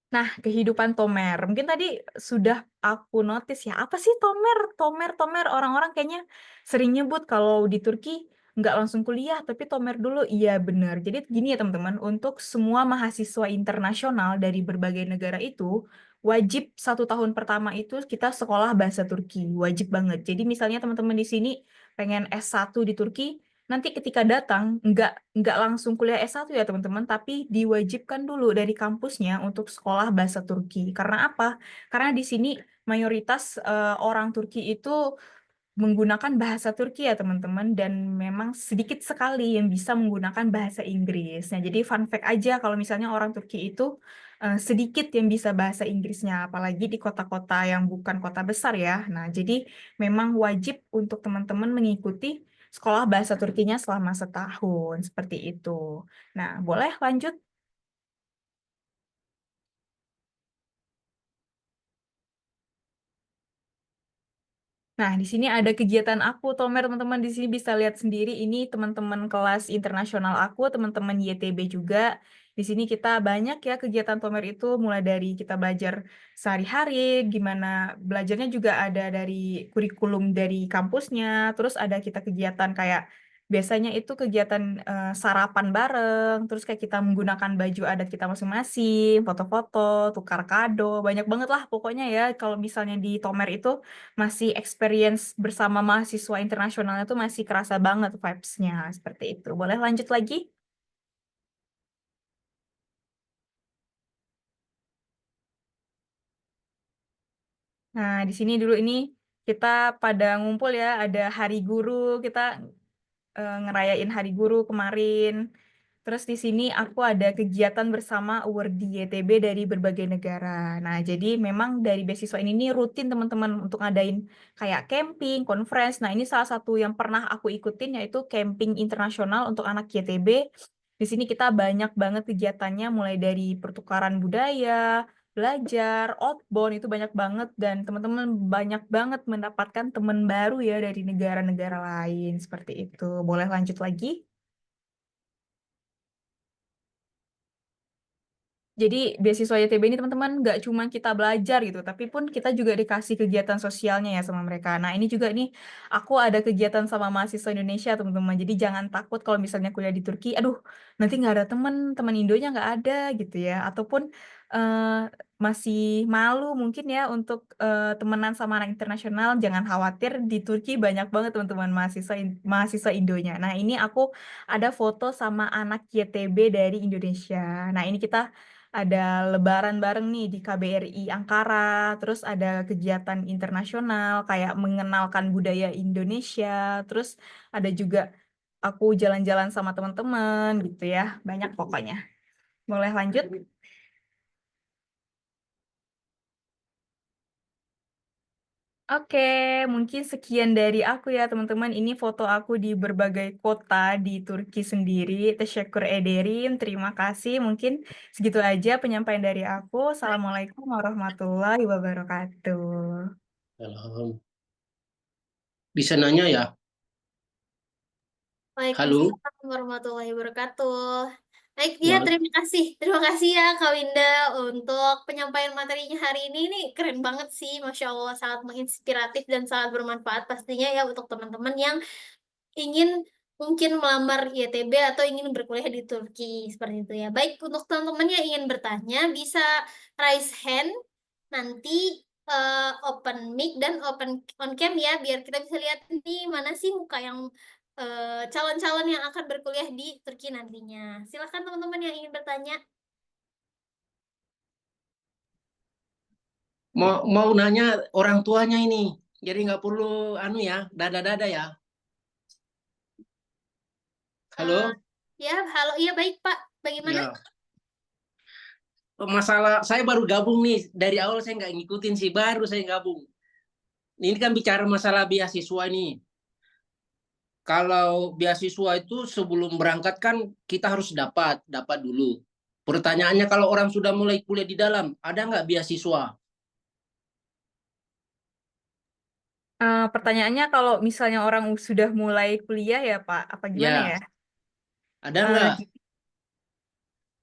Nah, kehidupan Tomer. Mungkin tadi sudah aku notice ya, apa sih Tomer? Tomer. Orang-orang kayaknya sering nyebut kalau di Turki nggak langsung kuliah, tapi Tomer dulu. Iya, benar. Jadi gini ya teman-teman, untuk semua mahasiswa internasional dari berbagai negara itu, wajib 1 tahun pertama itu kita sekolah bahasa Turki. Wajib banget. Jadi misalnya teman-teman di sini pengen S1 di Turki, nanti ketika datang nggak langsung kuliah S1 ya teman-teman, tapi diwajibkan dulu dari kampusnya untuk sekolah bahasa Turki. Karena apa? Karena di sini mayoritas orang Turki itu menggunakan bahasa Turki ya teman-teman, dan memang sedikit sekali yang bisa menggunakan bahasa Inggris. Nah, jadi fun fact aja kalau misalnya orang Turki itu sedikit yang bisa bahasa Inggrisnya, apalagi di kota-kota yang bukan kota besar ya. Nah, jadi memang wajib untuk teman-teman mengikuti sekolah bahasa Turkinya selama 1 tahun, seperti itu. Nah, boleh lanjut. Nah, di sini ada kegiatan aku, Tomer, teman-teman di sini bisa lihat sendiri. Ini teman-teman kelas internasional aku, teman-teman YTB juga. Di sini kita banyak ya kegiatan Tomer itu, mulai dari kita belajar sehari-hari, gimana belajarnya juga ada dari kurikulum dari kampusnya. Terus ada kita kegiatan kayak biasanya itu kegiatan sarapan bareng, terus kayak kita menggunakan baju adat kita masing-masing, foto-foto, tukar kado, banyak banget lah pokoknya ya. Kalau misalnya di Tomer itu masih experience bersama mahasiswa internasionalnya tuh masih kerasa banget vibes-nya seperti itu. Boleh lanjut lagi? Nah, di sini dulu ini kita pada ngumpul ya, ada Hari Guru, kita ngerayain Hari Guru kemarin. Terus di sini aku ada kegiatan bersama awardee YTB dari berbagai negara. Nah, jadi memang dari beasiswa ini nih rutin teman-teman untuk ngadain kayak camping, conference. Nah, ini salah satu yang pernah aku ikutin yaitu camping internasional untuk anak YTB. Di sini kita banyak banget kegiatannya mulai dari pertukaran budaya, belajar, outbound itu banyak banget dan teman-teman banyak banget mendapatkan teman baru ya dari negara-negara lain seperti itu. Boleh lanjut lagi? Jadi beasiswa YTB ini teman-teman nggak cuma kita belajar gitu, tapi pun kita juga dikasih kegiatan sosialnya ya sama mereka. Nah ini juga nih, aku ada kegiatan sama mahasiswa Indonesia teman-teman. Jadi jangan takut kalau misalnya kuliah di Turki, aduh nanti nggak ada teman, teman Indonya nggak ada gitu ya. Ataupun eh, masih malu mungkin ya untuk temenan sama anak internasional, jangan khawatir di Turki banyak banget teman-teman mahasiswa Indonya. Nah ini aku ada foto sama anak YTB dari Indonesia. Nah ini kita ada lebaran bareng nih di KBRI Ankara, terus ada kegiatan internasional kayak mengenalkan budaya Indonesia, terus ada juga aku jalan-jalan sama teman-teman gitu ya, banyak pokoknya. Boleh lanjut? Oke, mungkin sekian dari aku ya teman-teman. Ini foto aku di berbagai kota di Turki sendiri. Teşekkür ederim. Terima kasih. Mungkin segitu aja penyampaian dari aku. Assalamualaikum warahmatullahi wabarakatuh. Dalam. Bisa nanya ya? Halo? Waalaikumsalam warahmatullahi wabarakatuh. Baik, iya Wal- terima kasih. Terima kasih ya Kak Winda untuk penyampaian materinya hari ini. Ini keren banget sih, Masya Allah, sangat menginspiratif dan sangat bermanfaat pastinya ya untuk teman-teman yang ingin mungkin melamar ITB atau ingin berkuliah di Turki seperti itu ya. Baik, untuk teman-teman yang ingin bertanya bisa raise hand nanti open mic dan open on cam ya biar kita bisa lihat nih mana sih muka yang calon-calon yang akan berkuliah di Turki nantinya. Silahkan teman-teman yang ingin bertanya. mau nanya orang tuanya ini. Jadi nggak perlu anu ya, dada-dada ya. Eh, Halo? ya, halo, iya baik Pak. Bagaimana? Ya. Masalah saya baru gabung nih. Dari awal saya nggak ngikutin sih, baru saya gabung. Ini kan bicara masalah beasiswa nih. Kalau beasiswa itu sebelum berangkat kan kita harus dapat dulu. Pertanyaannya kalau orang sudah mulai kuliah di dalam, ada nggak beasiswa? Pertanyaannya kalau misalnya orang sudah mulai kuliah ya Pak, apa gimana ya? Ya, ada Eh, nggak?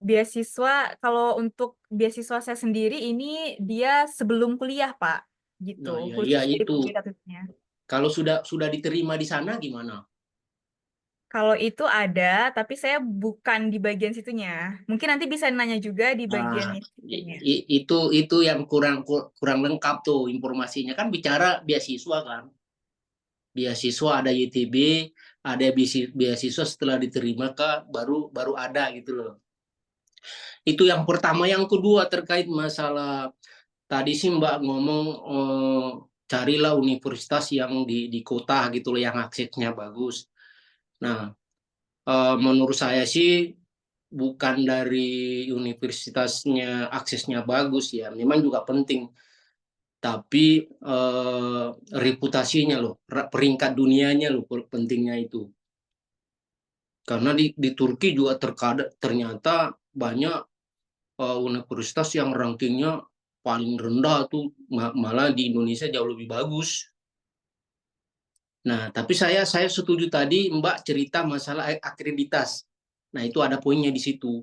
Beasiswa, kalau untuk beasiswa saya sendiri ini dia sebelum kuliah Pak, gitu, Nah, ya khusus dari itu. kuliah. Kalau sudah diterima di sana gimana? Kalau itu ada, tapi saya bukan di bagian situnya. Mungkin nanti bisa nanya juga di bagian Ah, itunya. itu yang kurang lengkap tuh informasinya kan bicara beasiswa kan. Beasiswa ada YTB, ada beasiswa setelah diterima kah baru baru ada gitu loh. Itu yang pertama, yang kedua terkait masalah tadi sih Mbak ngomong carilah universitas yang di kota gitu loh yang aksesnya bagus. Nah, menurut saya sih bukan dari universitasnya aksesnya bagus ya, memang juga penting, tapi reputasinya loh, peringkat dunianya loh pentingnya itu. Karena di Turki juga ternyata banyak universitas yang rankingnya paling rendah tuh, malah di Indonesia jauh lebih bagus. Nah, tapi saya setuju tadi Mbak cerita masalah akreditas. Nah, itu ada poinnya di situ.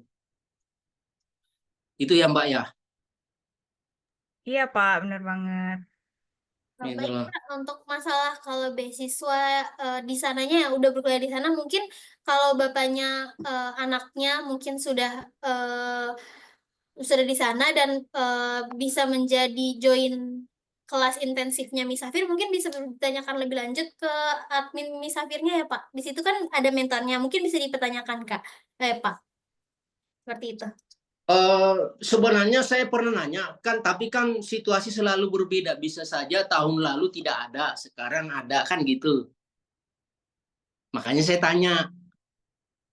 Itu ya Mbak ya. Iya Pak, benar banget. Baik Itulah. Pak, untuk masalah kalau beasiswa di sananya yang udah berkuliah di sana, mungkin kalau bapaknya anaknya mungkin sudah di sana dan bisa menjadi join kelas intensifnya Misafir, mungkin bisa ditanyakan lebih lanjut ke admin Misafirnya ya Pak. Di situ kan ada mentornya, mungkin bisa dipertanyakan Kak, Pak, seperti itu. Sebenarnya saya pernah nanya kan, tapi kan situasi selalu berbeda. Bisa saja tahun lalu tidak ada, sekarang ada kan gitu. Makanya saya tanya,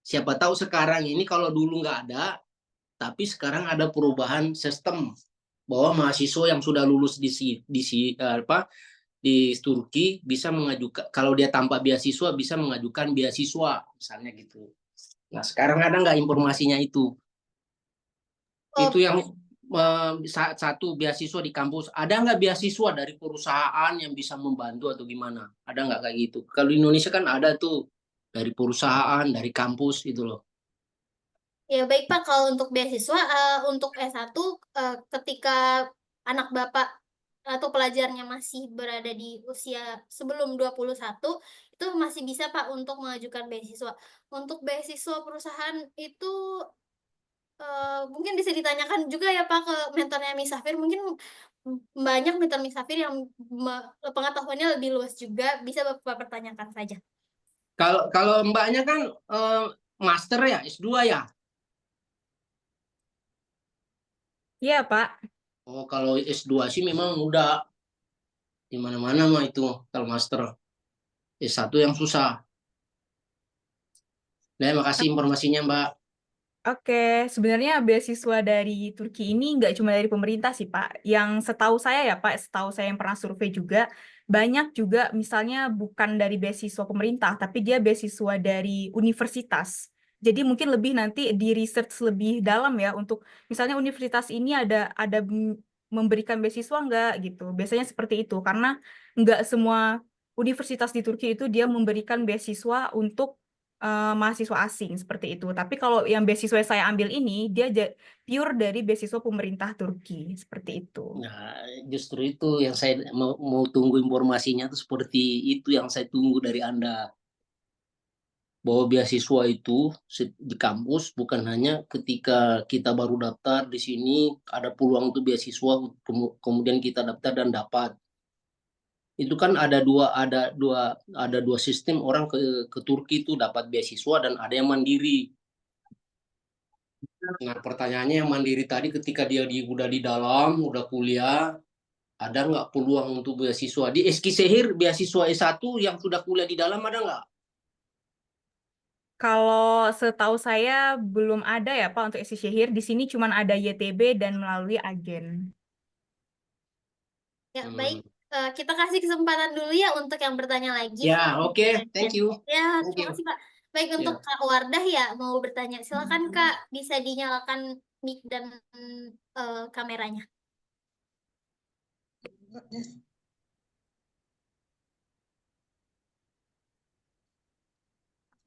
siapa tahu sekarang ini kalau dulu nggak ada, tapi sekarang ada perubahan sistem bahwa mahasiswa yang sudah lulus di Turki bisa mengajukan, kalau dia tanpa beasiswa bisa mengajukan beasiswa misalnya gitu. Nah, sekarang ada nggak informasinya itu? Itu Oh, yang satu beasiswa di kampus. Ada nggak beasiswa dari perusahaan yang bisa membantu atau gimana? Ada nggak kayak gitu? Kalau di Indonesia kan ada tuh dari perusahaan, dari kampus gitu loh. ya baik Pak, kalau untuk beasiswa untuk S1 ketika anak Bapak atau pelajarnya masih berada di usia sebelum 21 itu masih bisa Pak untuk mengajukan beasiswa. Untuk beasiswa perusahaan itu mungkin bisa ditanyakan juga ya Pak ke mentornya Misafir. Mungkin banyak mentor Misafir yang pengetahuannya lebih luas juga, bisa Bapak pertanyakan saja. Kalau kalau mbaknya kan master ya, S2 ya. Iya Pak. Oh, kalau S2 sih memang udah di mana-mana mah itu kalau master. S1 yang susah. Nah, makasih informasinya, Mbak. Oke, sebenarnya beasiswa dari Turki ini nggak cuma dari pemerintah sih Pak. Yang setahu saya ya Pak, setahu saya yang pernah survei juga, banyak juga misalnya bukan dari beasiswa pemerintah, tapi dia beasiswa dari universitas. Jadi mungkin lebih nanti di research lebih dalam ya untuk misalnya universitas ini ada memberikan beasiswa nggak gitu. Biasanya seperti itu, karena nggak semua universitas di Turki itu dia memberikan beasiswa untuk mahasiswa asing seperti itu. Tapi kalau yang beasiswa yang saya ambil ini dia pure dari beasiswa pemerintah Turki seperti itu. Nah, justru itu yang saya mau tunggu informasinya tuh seperti itu yang saya tunggu dari Anda. Bahwa beasiswa itu di kampus bukan hanya ketika kita baru daftar di sini ada peluang untuk beasiswa kemudian kita daftar dan dapat. Itu kan ada dua sistem orang ke Turki itu dapat beasiswa dan ada yang mandiri. Nah, pertanyaannya yang mandiri tadi ketika dia udah di dalam, udah kuliah, ada nggak peluang untuk beasiswa? Di Eskişehir beasiswa S1 yang sudah kuliah di dalam ada nggak? Kalau setahu saya belum ada ya Pak untuk Eskişehir. Di sini cuma ada YTB dan melalui agen. Ya, baik. Kita kasih kesempatan dulu ya untuk yang bertanya lagi. Ya, oke. Thank you. Ya, Thank terima you. kasih Pak. Baik, untuk Ya. Kak Wardah ya mau bertanya. Silakan Kak, bisa dinyalakan mic dan kameranya.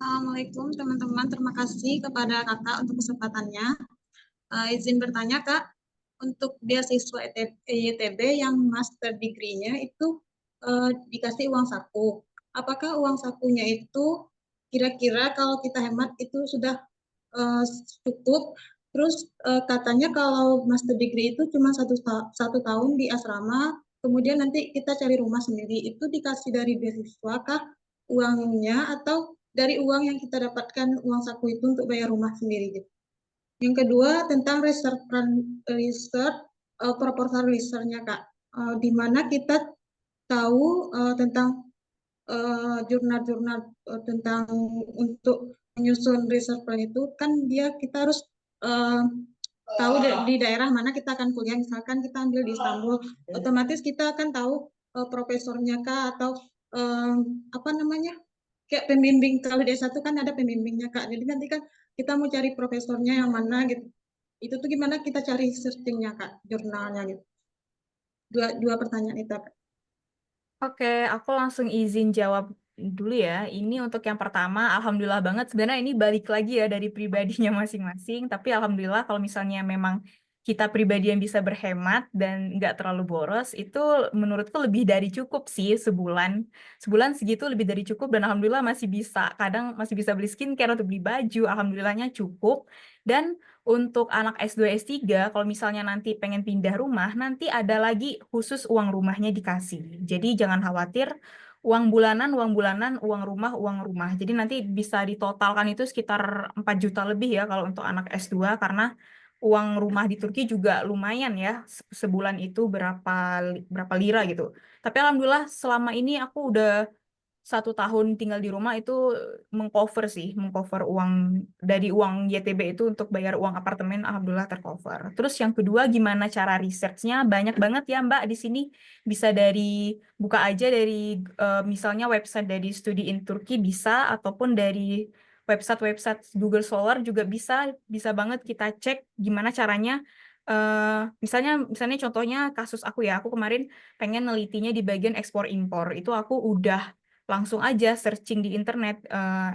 Assalamualaikum teman-teman, terima kasih kepada kakak untuk kesempatannya. Izin bertanya kak, untuk beasiswa YTB yang master degree-nya itu dikasih uang saku. Apakah uang sakunya itu kira-kira kalau kita hemat itu sudah cukup? Terus katanya kalau master degree itu cuma satu tahun di asrama, kemudian nanti kita cari rumah sendiri. Itu dikasih dari beasiswa kah uangnya atau dari uang yang kita dapatkan uang saku itu untuk bayar rumah sendiri gitu. Yang kedua tentang proposal research-nya Kak, di mana kita tahu tentang jurnal-jurnal tentang untuk menyusun research plan itu kan kita harus tahu di daerah mana kita akan kuliah. Misalkan kita ambil di Istanbul, otomatis kita akan tahu profesornya Kak atau apa namanya kayak pembimbing. Kalau di S1 kan ada pembimbingnya Kak, jadi nanti kan kita mau cari profesornya yang mana gitu, itu tuh gimana kita cari searchingnya Kak, jurnalnya gitu. Dua pertanyaan itu Kak. Oke, aku langsung izin jawab dulu ya. Ini untuk yang pertama, alhamdulillah banget. Sebenarnya ini balik lagi ya dari pribadinya masing-masing. Tapi alhamdulillah kalau misalnya memang kita pribadi yang bisa berhemat dan nggak terlalu boros, itu menurutku lebih dari cukup sih sebulan. Sebulan segitu lebih dari cukup dan alhamdulillah masih bisa. Kadang masih bisa beli skincare untuk beli baju, alhamdulillahnya cukup. Dan untuk anak S2, S3, kalau misalnya nanti pengen pindah rumah, nanti ada lagi khusus uang rumahnya dikasih. Jadi jangan khawatir, uang bulanan, uang rumah. Jadi nanti bisa ditotalkan itu sekitar 4 juta lebih ya kalau untuk anak S2, karena uang rumah di Turki juga lumayan ya, sebulan itu berapa lira gitu. Tapi alhamdulillah selama ini aku udah 1 tahun tinggal di rumah itu mengcover uang dari uang YTB itu untuk bayar uang apartemen, alhamdulillah tercover. Terus yang kedua, gimana cara researchnya? Banyak banget ya Mbak di sini. Bisa buka aja dari misalnya website dari Study in Turkey bisa, ataupun dari website Google Scholar juga bisa banget kita cek gimana caranya. Misalnya contohnya kasus aku ya, aku kemarin pengen nelitinya di bagian ekspor impor. Itu aku udah langsung aja searching di internet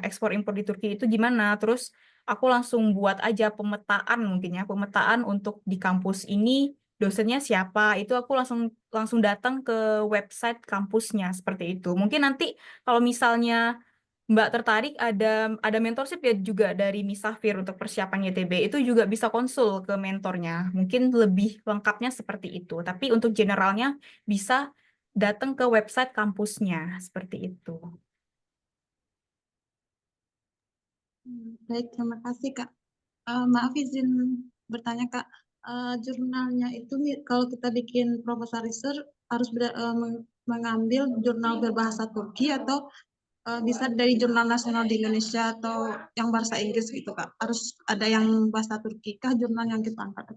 ekspor impor di Turki itu gimana, terus aku langsung buat aja pemetaan untuk di kampus ini dosennya siapa, itu aku langsung datang ke website kampusnya seperti itu. Mungkin nanti kalau misalnya Mbak tertarik, ada mentorship ya juga dari Misafir untuk persiapan YTB, itu juga bisa konsul ke mentornya, mungkin lebih lengkapnya seperti itu, tapi untuk generalnya bisa datang ke website kampusnya seperti itu. Baik, terima kasih Kak. Maaf izin bertanya Kak, jurnalnya itu kalau kita bikin proposal research harus mengambil jurnal berbahasa Turki atau bisa dari jurnal nasional di Indonesia atau yang bahasa Inggris gitu Kak? Harus ada yang bahasa Turki kah jurnal yang kita angkat?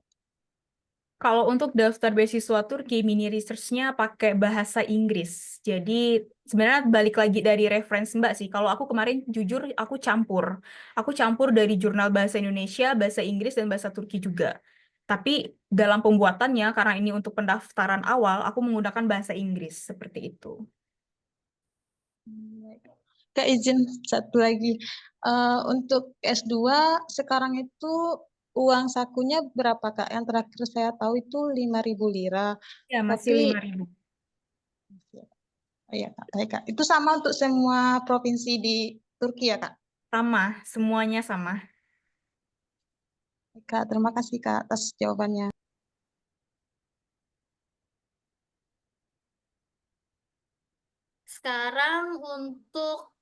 Kalau untuk daftar beasiswa Turki, mini research-nya pakai bahasa Inggris. Jadi sebenarnya balik lagi dari referensi Mbak sih. Kalau aku kemarin jujur aku campur. Aku campur dari jurnal bahasa Indonesia, bahasa Inggris, dan bahasa Turki juga. Tapi dalam pembuatannya, karena ini untuk pendaftaran awal, aku menggunakan bahasa Inggris seperti itu. Kak, izin satu lagi. Untuk S2 sekarang itu uang sakunya berapa, Kak? Yang terakhir saya tahu itu 5.000 lira. Ya, masih Tapi 5.000. oh ya, Kak, baik, Kak. Itu sama untuk semua provinsi di Turki ya, Kak? Sama, semuanya sama. Baik, Kak, terima kasih, Kak, atas jawabannya. Sekarang untuk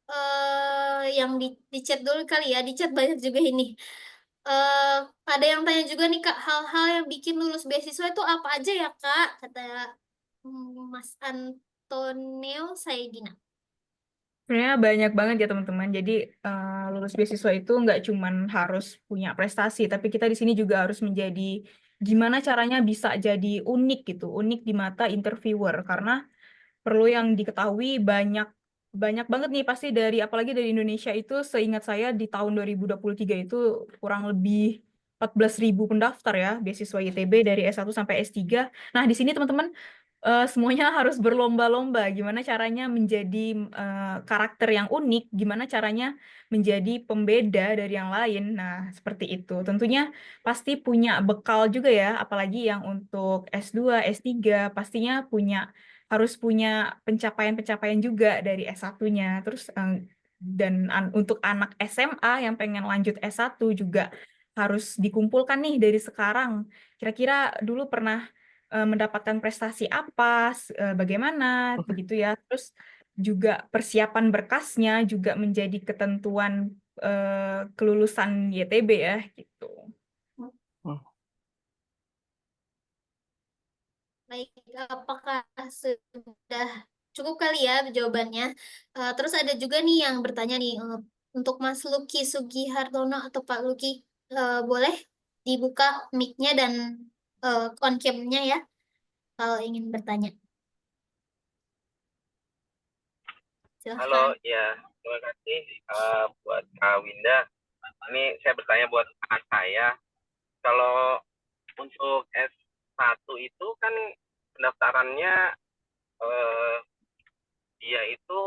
yang di chat dulu kali ya, di chat banyak juga ini. Ada yang tanya juga nih Kak, hal-hal yang bikin lulus beasiswa itu apa aja ya Kak? Kata Mas Antonio Saidina. Sebenarnya banyak banget ya teman-teman. Jadi lulus beasiswa itu nggak cuman harus punya prestasi, tapi kita di sini juga harus menjadi gimana caranya bisa jadi unik gitu, unik di mata interviewer. Karena perlu yang diketahui banyak banyak banget nih pasti dari apalagi dari Indonesia itu seingat saya di tahun 2023 itu kurang lebih 14.000 pendaftar ya beasiswa ITB dari S1 sampai S3. Nah, di sini teman-teman semuanya harus berlomba-lomba gimana caranya menjadi karakter yang unik, gimana caranya menjadi pembeda dari yang lain. Nah, seperti itu. Tentunya pasti punya bekal juga ya, apalagi yang untuk S2, S3 pastinya harus punya pencapaian-pencapaian juga dari S1-nya. Terus dan untuk anak SMA yang pengen lanjut S1 juga harus dikumpulkan nih dari sekarang. Kira-kira dulu pernah mendapatkan prestasi apa, bagaimana, begitu ya. Terus juga persiapan berkasnya juga menjadi ketentuan kelulusan YTB ya, gitu. Baik, apakah sudah cukup kali ya jawabannya? Terus ada juga nih yang bertanya nih, untuk Mas Lucky Sugihartono atau Pak Lucky, boleh dibuka mic-nya dan on cam-nya ya, kalau ingin bertanya. Halo, Silahkan. ya, terima kasih buat Kak Winda. Ini saya bertanya buat anak saya. Kalau untuk S1 itu kan pendaftarannya dia itu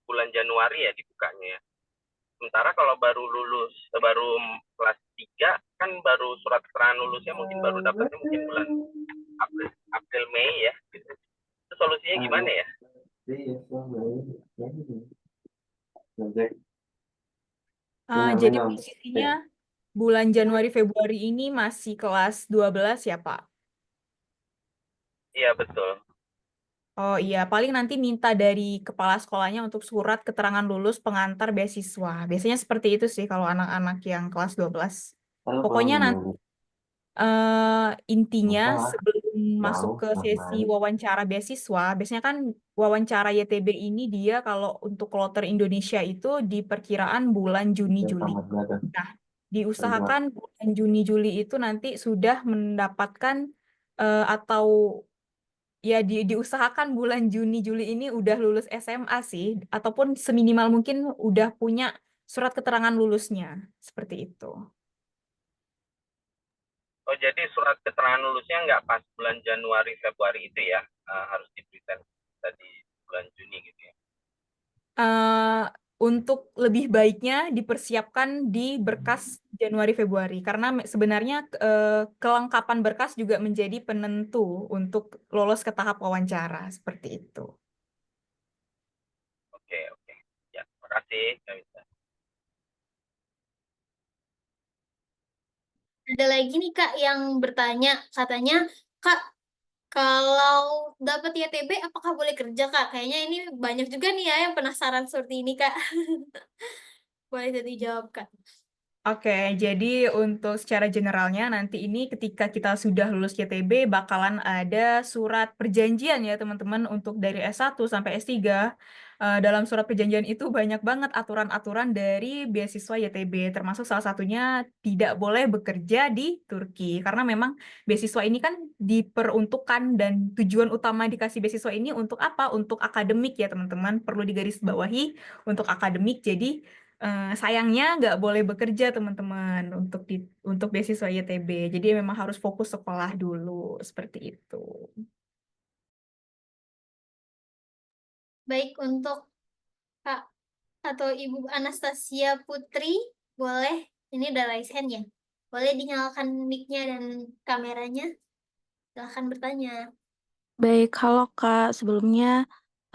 bulan Januari ya dibukanya ya. Sementara kalau baru kelas 3 kan baru surat keterangan lulusnya mungkin baru dapatnya mungkin bulan April Mei ya gitu. Itu solusinya gimana ya? Jadi posisinya bulan Januari Februari ini masih kelas 12 ya, Pak? Iya, betul. Oh iya, paling nanti minta dari kepala sekolahnya untuk surat keterangan lulus pengantar beasiswa. Biasanya seperti itu sih kalau anak-anak yang kelas 12. Pokoknya nanti intinya sebelum masuk ke sesi wawancara beasiswa, biasanya kan wawancara YTB ini dia kalau untuk kloter Indonesia itu di perkiraan bulan Juni-Juli. Nah, diusahakan bulan Juni-Juli itu nanti sudah mendapatkan atau ya diusahakan bulan Juni-Juli ini udah lulus SMA sih, ataupun seminimal mungkin udah punya surat keterangan lulusnya. Seperti itu. Oh, jadi surat keterangan lulusnya nggak pas bulan Januari Februari itu ya, harus diberikan tadi bulan Juni gitu ya. Untuk lebih baiknya dipersiapkan di berkas Januari Februari karena sebenarnya kelengkapan berkas juga menjadi penentu untuk lolos ke tahap wawancara seperti itu. Oke, ya, terima kasih Kak Wita. Ada lagi nih Kak yang bertanya, katanya, Kak, kalau dapat YTB apakah boleh kerja Kak? Kayaknya ini banyak juga nih ya yang penasaran seperti ini Kak. Boleh jadi jawab Kak. Oke, jadi untuk secara generalnya nanti ini ketika kita sudah lulus YTB bakalan ada surat perjanjian ya teman-teman untuk dari S1 sampai S3. Dalam surat perjanjian itu banyak banget aturan-aturan dari beasiswa YTB, termasuk salah satunya tidak boleh bekerja di Turki. Karena memang beasiswa ini kan diperuntukkan dan tujuan utama dikasih beasiswa ini untuk apa? Untuk akademik ya teman-teman, perlu digarisbawahi untuk akademik. Jadi sayangnya nggak boleh bekerja teman-teman untuk beasiswa YTB. Jadi memang harus fokus sekolah dulu seperti itu. Baik, untuk Kak atau Ibu Anastasia Putri, boleh, ini udah raise hand ya, boleh dinyalakan mic-nya dan kameranya, silahkan bertanya. Baik, halo Kak. Sebelumnya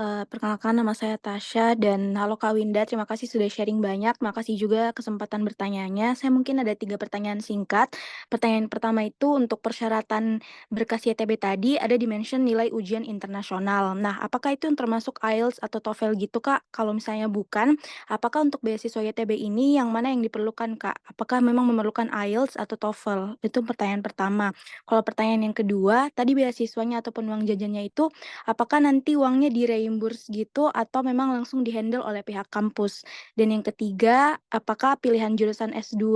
perkenalkan nama saya Tasya dan halo Kak Winda. Terima kasih sudah sharing banyak. Makasih juga kesempatan bertanyanya. Saya mungkin ada 3 pertanyaan singkat. Pertanyaan pertama itu untuk persyaratan berkas YTB tadi ada dimention nilai ujian internasional. Nah, apakah itu yang termasuk IELTS atau TOEFL gitu Kak? Kalau misalnya bukan, apakah untuk beasiswa YTB ini yang mana yang diperlukan Kak? Apakah memang memerlukan IELTS atau TOEFL? Itu pertanyaan pertama. Kalau pertanyaan yang kedua, tadi beasiswanya ataupun uang jajannya itu, apakah nanti uangnya di-reimburse gitu atau memang langsung di-handle oleh pihak kampus? Dan yang ketiga, apakah pilihan jurusan S2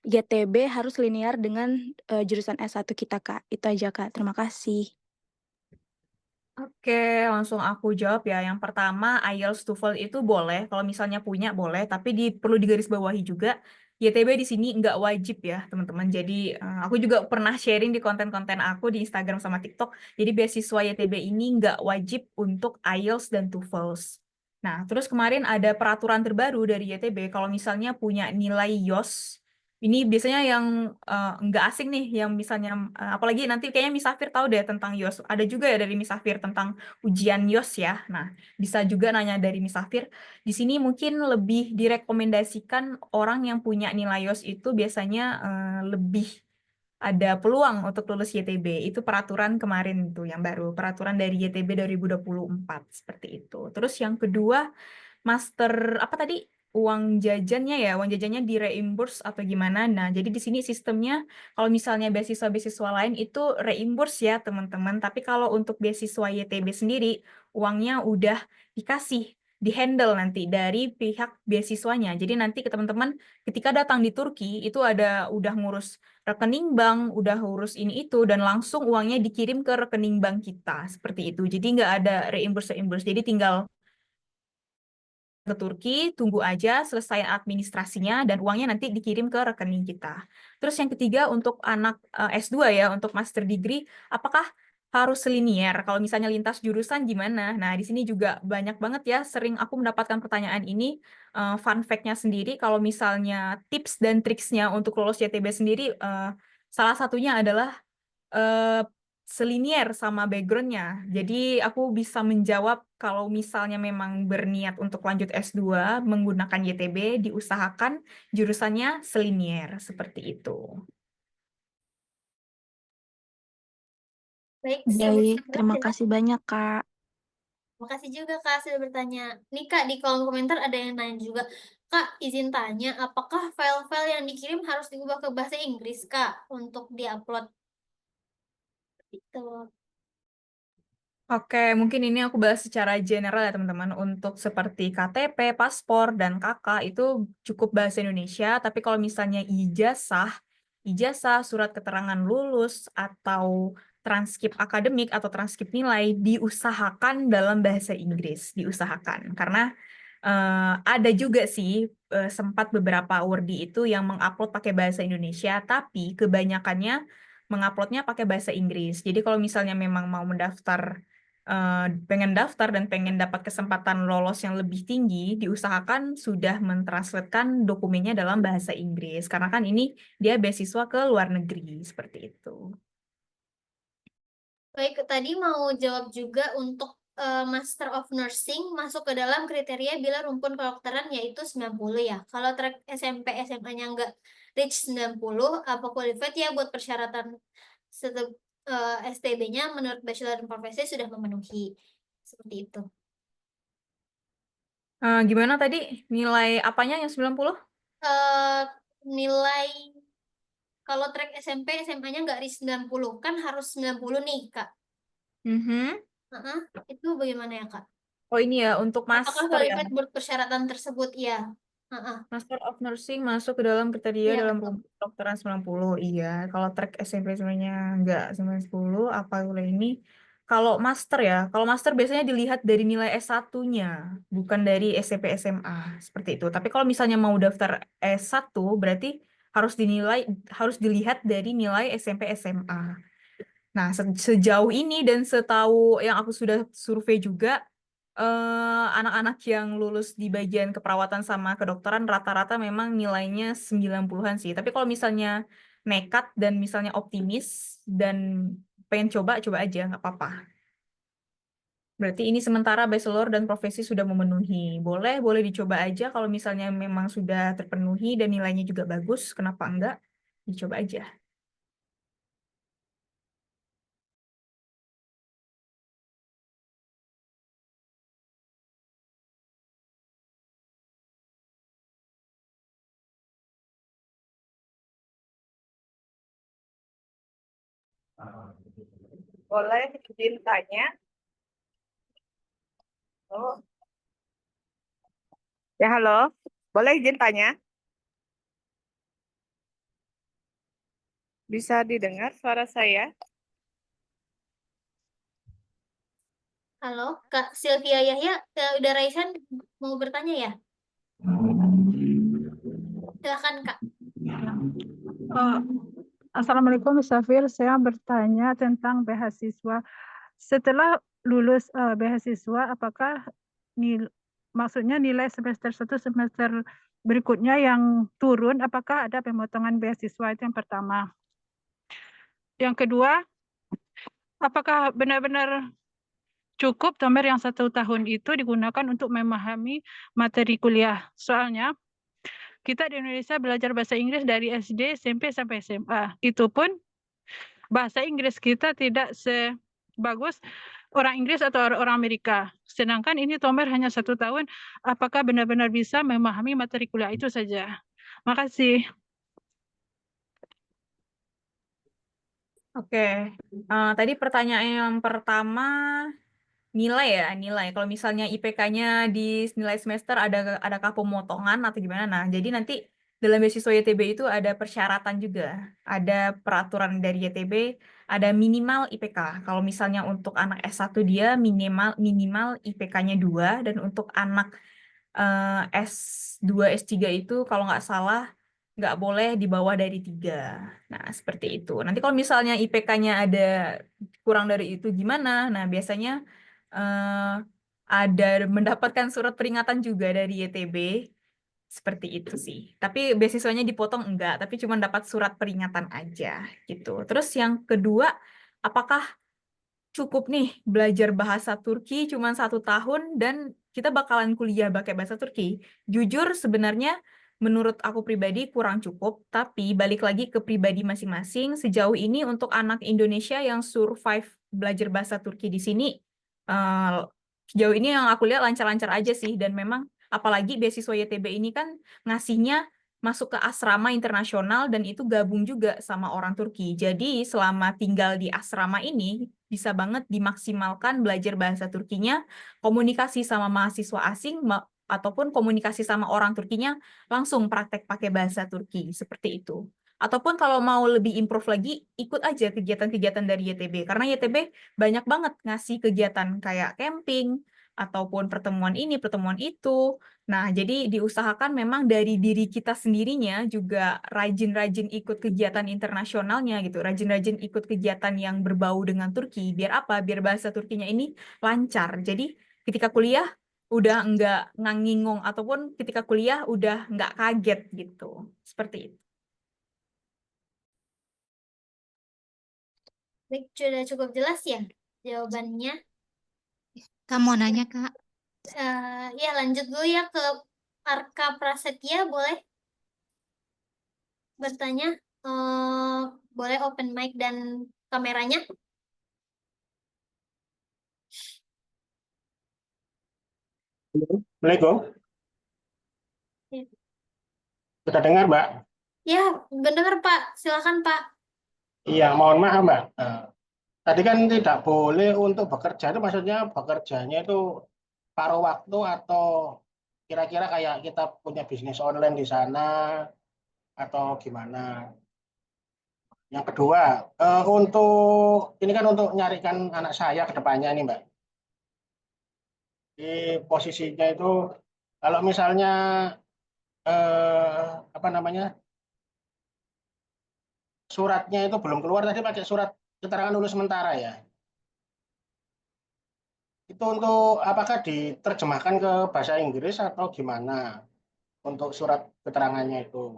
YTB harus linear dengan jurusan S1 kita, Kak? Itu aja, Kak. Terima kasih. Oke, langsung aku jawab ya. Yang pertama, IELTS TOEFL itu boleh, kalau misalnya punya boleh, tapi perlu digarisbawahi juga, YTB di sini nggak wajib ya, teman-teman. Jadi, aku juga pernah sharing di konten-konten aku di Instagram sama TikTok, jadi beasiswa YTB ini nggak wajib untuk IELTS dan TOEFL. Nah, terus kemarin ada peraturan terbaru dari YTB, kalau misalnya punya nilai IOS, ini biasanya yang nggak asing nih, yang misalnya, apalagi nanti kayaknya Misafir tahu deh tentang IOS. Ada juga ya dari Misafir tentang ujian IOS ya. Nah, bisa juga nanya dari Misafir. Di sini mungkin lebih direkomendasikan orang yang punya nilai IOS itu biasanya lebih ada peluang untuk lulus YTB. Itu peraturan kemarin tuh yang baru, peraturan dari YTB 2024 seperti itu. Terus yang kedua, master apa tadi, uang jajannya ya, uang jajannya di reimburse atau gimana. Nah, jadi di sini sistemnya kalau misalnya beasiswa-beasiswa lain itu reimburse ya teman-teman, tapi kalau untuk beasiswa YTB sendiri uangnya udah dikasih, dihandle nanti dari pihak beasiswanya. Jadi nanti ke teman-teman ketika datang di Turki itu udah ngurus rekening bank, udah ngurus ini itu, dan langsung uangnya dikirim ke rekening bank kita seperti itu. Jadi nggak ada reimburse. Jadi tinggal ke Turki, tunggu aja selesai administrasinya dan uangnya nanti dikirim ke rekening kita. Terus yang ketiga untuk anak S2 ya, untuk master degree, apakah harus linier? Kalau misalnya lintas jurusan gimana? Nah, di sini juga banyak banget ya, sering aku mendapatkan pertanyaan ini. Fun fact-nya sendiri, kalau misalnya tips dan triksnya untuk lolos YTB sendiri, salah satunya adalah selinier sama background-nya. Jadi aku bisa menjawab kalau misalnya memang berniat untuk lanjut S2 menggunakan YTB, diusahakan jurusannya selinier, seperti itu. Baik, Baik, terima silakan. kasih banyak, Kak. Terima kasih juga Kak sudah bertanya. Nih Kak, di kolom komentar ada yang nanya juga. Kak, izin tanya, apakah file-file yang dikirim harus diubah ke bahasa Inggris Kak untuk diupload? Itu. Oke, mungkin ini aku bahas secara general ya teman-teman. Untuk seperti KTP, paspor, dan KK itu cukup bahasa Indonesia. Tapi kalau misalnya ijazah, surat keterangan lulus, atau transkrip akademik atau transkrip nilai diusahakan dalam bahasa Inggris. Diusahakan. Karena ada juga sih sempat beberapa awardee itu yang mengupload pakai bahasa Indonesia, tapi kebanyakannya menguploadnya pakai bahasa Inggris. Jadi kalau misalnya memang mau mendaftar, pengen daftar dan pengen dapat kesempatan lolos yang lebih tinggi, diusahakan sudah mentranslatekan dokumennya dalam bahasa Inggris. Karena kan ini dia beasiswa ke luar negeri, seperti itu. Baik, tadi mau jawab juga untuk Master of Nursing masuk ke dalam kriteria bila rumpun kedokteran yaitu 90 ya. Kalau track SMP, SMA-nya nggak reach 90, apa qualified ya buat persyaratan STB-nya menurut Bachelor in Profesi sudah memenuhi. Seperti itu. Gimana tadi nilai apanya yang 90? Nilai kalau track SMP, SMA-nya nggak reach 90, kan harus 90 nih, Kak. Itu bagaimana ya, Kak? Oh ini ya, untuk Apakah master ya. qualified buat persyaratan tersebut? Iya. Master of Nursing masuk ke dalam kriteria Iya, dalam betul. rumpun kedokteran 90. Iya, kalau track SMP sebenarnya enggak 90, apa ini? Kalau master ya, kalau master biasanya dilihat dari nilai S1-nya, bukan dari SMP SMA, seperti itu. Tapi kalau misalnya mau daftar S1, berarti harus dilihat dari nilai SMP SMA. Nah, sejauh ini dan setahu yang aku sudah survei juga, anak-anak yang lulus di bagian keperawatan sama kedokteran rata-rata memang nilainya 90-an sih. Tapi kalau misalnya nekat dan misalnya optimis dan pengen coba aja, nggak apa-apa. Berarti ini sementara bachelor dan profesi sudah memenuhi. Boleh dicoba aja kalau misalnya memang sudah terpenuhi dan nilainya juga bagus, kenapa enggak? Dicoba aja. Boleh izin tanya? Oh. Ya, halo. Boleh izin tanya? Bisa didengar suara saya? Halo, Kak Sylvia Yahya, udah Raisan mau bertanya ya? Silakan Kak. Assalamualaikum, Safir. Saya bertanya tentang beasiswa. Setelah lulus beasiswa, apakah maksudnya nilai semester 1 semester berikutnya yang turun, apakah ada pemotongan beasiswa? Itu yang pertama. Yang kedua, apakah benar-benar cukup Tomer yang 1 tahun itu digunakan untuk memahami materi kuliah? Soalnya kita di Indonesia belajar bahasa Inggris dari SD, SMP, sampai SMA. Itu pun bahasa Inggris kita tidak sebagus orang Inggris atau orang Amerika. Sedangkan ini Tomer hanya 1 tahun, apakah benar-benar bisa memahami materi kuliah itu saja? Makasih. Oke, tadi pertanyaan yang pertama nilai ya, nilai. Kalau misalnya IPK-nya di nilai semester adakah pemotongan atau gimana? Nah, jadi nanti dalam beasiswa YTB itu ada persyaratan juga, ada peraturan dari YTB, ada minimal IPK. Kalau misalnya untuk anak S1 dia minimal IPK-nya 2, dan untuk anak S2, S3 itu kalau nggak salah nggak boleh di bawah dari 3. Nah, seperti itu. Nanti kalau misalnya IPK-nya ada kurang dari itu gimana? Nah, biasanya ada mendapatkan surat peringatan juga dari YTB. Seperti itu sih. Tapi beasiswanya dipotong enggak, tapi cuma dapat surat peringatan aja gitu. Terus yang kedua, apakah cukup nih belajar bahasa Turki cuma 1 tahun dan kita bakalan kuliah pakai bahasa Turki? Jujur sebenarnya menurut aku pribadi kurang cukup, tapi balik lagi ke pribadi masing-masing. Sejauh ini untuk anak Indonesia yang survive belajar bahasa Turki di sini, eh, sejauh ini yang aku lihat lancar-lancar aja sih. Dan memang apalagi beasiswa YTB ini kan ngasihnya masuk ke asrama internasional dan itu gabung juga sama orang Turki. Jadi selama tinggal di asrama ini bisa banget dimaksimalkan belajar bahasa Turkinya, komunikasi sama mahasiswa asing ataupun komunikasi sama orang Turkinya langsung praktek pakai bahasa Turki seperti itu. Ataupun kalau mau lebih improve lagi, ikut aja kegiatan-kegiatan dari YTB karena YTB banyak banget ngasih kegiatan kayak camping ataupun pertemuan ini, pertemuan itu. Nah, jadi diusahakan memang dari diri kita sendirinya juga rajin-rajin ikut kegiatan internasionalnya gitu, rajin-rajin ikut kegiatan yang berbau dengan Turki. Biar apa? Biar bahasa Turkinya ini lancar. Jadi ketika kuliah udah enggak ngangingong ataupun ketika kuliah udah enggak kaget gitu. Seperti itu. Baik, sudah cukup jelas ya jawabannya. Kak mau nanya, Kak. Ya lanjut dulu ya ke Arka Prasetya, boleh bertanya? Boleh open mic dan kameranya? Assalamualaikum. Ya. Kita dengar, Mbak? Ya, mendengar Pak. Silakan Pak. Iya, mohon maaf, Mbak. Tadi kan tidak boleh untuk bekerja, itu maksudnya bekerjanya itu paruh waktu atau kira-kira kayak kita punya bisnis online di sana atau gimana? Yang kedua, untuk ini kan untuk nyarikan anak saya ke depannya nih, Mbak. Di posisinya itu kalau misalnya apa namanya? Suratnya itu belum keluar, tadi pakai surat keterangan lulus sementara ya. Itu untuk apakah diterjemahkan ke bahasa Inggris atau gimana untuk surat keterangannya itu?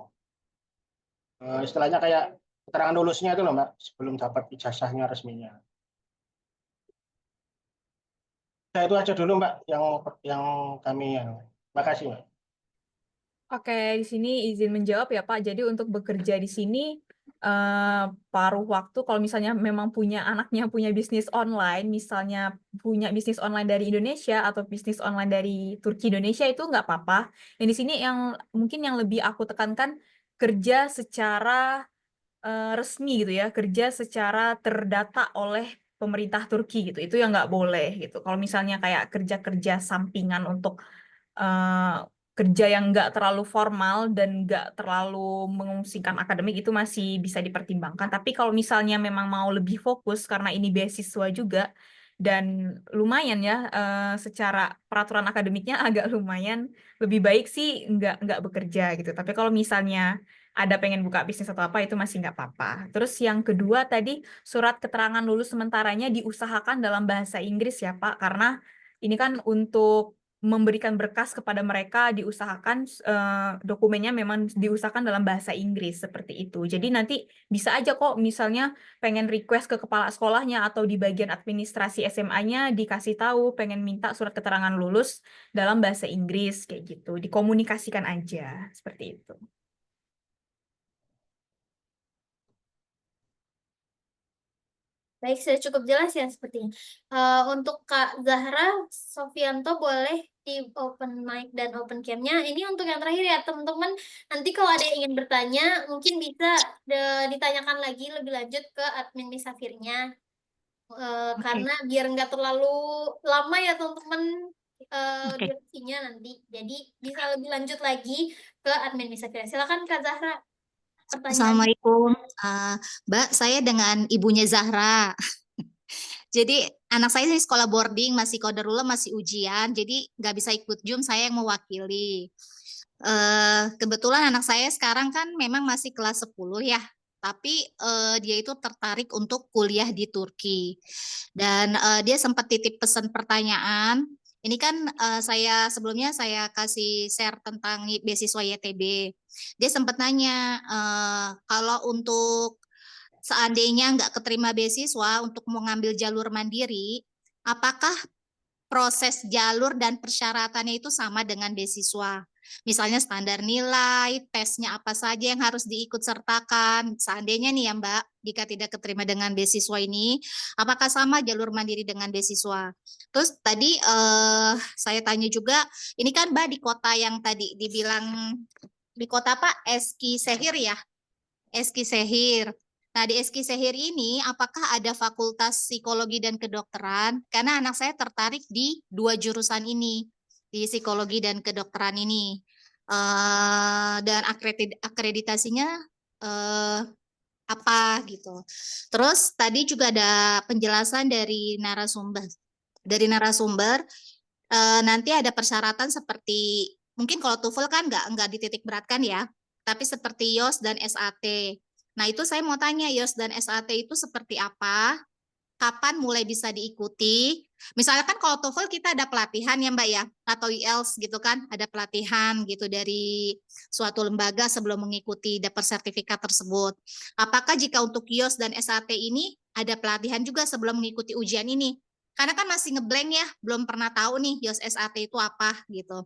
Istilahnya kayak keterangan lulusnya itu loh Mbak, sebelum dapat ijazahnya resminya. Nah, itu aja dulu Mbak yang kami. Makasih Mbak. Oke, di sini izin menjawab ya Pak. Jadi untuk bekerja di sini paruh waktu kalau misalnya memang anaknya punya bisnis online, misalnya punya bisnis online dari Indonesia atau bisnis online dari Turki Indonesia itu nggak apa-apa. Yang di sini yang mungkin yang lebih aku tekankan kerja secara resmi gitu ya, kerja secara terdata oleh pemerintah Turki gitu. Itu yang nggak boleh gitu. Kalau misalnya kayak kerja-kerja sampingan untuk kerja yang nggak terlalu formal dan nggak terlalu mengungsikan akademik itu masih bisa dipertimbangkan. Tapi kalau misalnya memang mau lebih fokus karena ini beasiswa juga dan lumayan ya secara peraturan akademiknya agak lumayan, lebih baik sih nggak bekerja gitu. Tapi kalau misalnya ada pengen buka bisnis atau apa itu masih nggak apa-apa. Terus yang kedua tadi surat keterangan lulus sementaranya diusahakan dalam bahasa Inggris ya Pak, karena ini kan untuk memberikan berkas kepada mereka diusahakan dokumennya memang diusahakan dalam bahasa Inggris seperti itu. Jadi nanti bisa aja kok misalnya pengen request ke kepala sekolahnya atau di bagian administrasi SMA-nya dikasih tahu pengen minta surat keterangan lulus dalam bahasa Inggris kayak gitu. Dikomunikasikan aja seperti itu. Baik, sudah cukup jelas ya sepertinya. Untuk Kak Zahra, Sofianto boleh di open mic dan open cam-nya. Ini untuk yang terakhir ya teman-teman. Nanti kalau ada yang ingin bertanya, mungkin bisa ditanyakan lagi lebih lanjut ke admin Miss Safirnya. Karena biar nggak terlalu lama ya teman-teman durasinya nanti. Jadi bisa lebih lanjut lagi ke admin Miss Safirnya. Silakan Kak Zahra. Pertanyaan. Assalamualaikum, Mbak. Saya dengan ibunya Zahra. Jadi anak saya di sekolah boarding, masih qadarullah, masih ujian, jadi nggak bisa ikut Zoom, saya yang mewakili. Kebetulan anak saya sekarang kan memang masih kelas 10 ya, tapi dia itu tertarik untuk kuliah di Turki. Dan dia sempat titip pesan pertanyaan. Ini kan sebelumnya saya kasih share tentang beasiswa YTB. Dia sempat nanya, kalau untuk seandainya nggak keterima beasiswa untuk mau ngambil jalur mandiri, apakah proses jalur dan persyaratannya itu sama dengan beasiswa? Misalnya standar nilai, tesnya apa saja yang harus diikut sertakan. Seandainya nih ya Mbak, jika tidak keterima dengan beasiswa ini, apakah sama jalur mandiri dengan beasiswa? Terus tadi saya tanya juga, ini kan Mbak di kota yang tadi dibilang, di kota apa? Eski Sehir ya? Eski Sehir. Nah, di Eski Sehir ini apakah ada fakultas psikologi dan kedokteran? Karena anak saya tertarik di dua jurusan ini, di psikologi dan kedokteran ini. Dan akreditasinya apa gitu. Terus tadi juga ada penjelasan dari narasumber. Nanti ada persyaratan seperti, mungkin kalau TOEFL kan nggak dititik beratkan ya, tapi seperti IELTS dan SAT. Nah, itu saya mau tanya, IELTS dan SAT itu seperti apa? Kapan mulai bisa diikuti? Misalnya kan kalau TOEFL kita ada pelatihan ya Mbak ya, atau IELTS gitu kan, ada pelatihan gitu dari suatu lembaga sebelum mengikuti dapat sertifikat tersebut. Apakah jika untuk IELTS dan SAT ini ada pelatihan juga sebelum mengikuti ujian ini? Karena kan masih ngeblank ya, belum pernah tahu nih IELTS SAT itu apa gitu.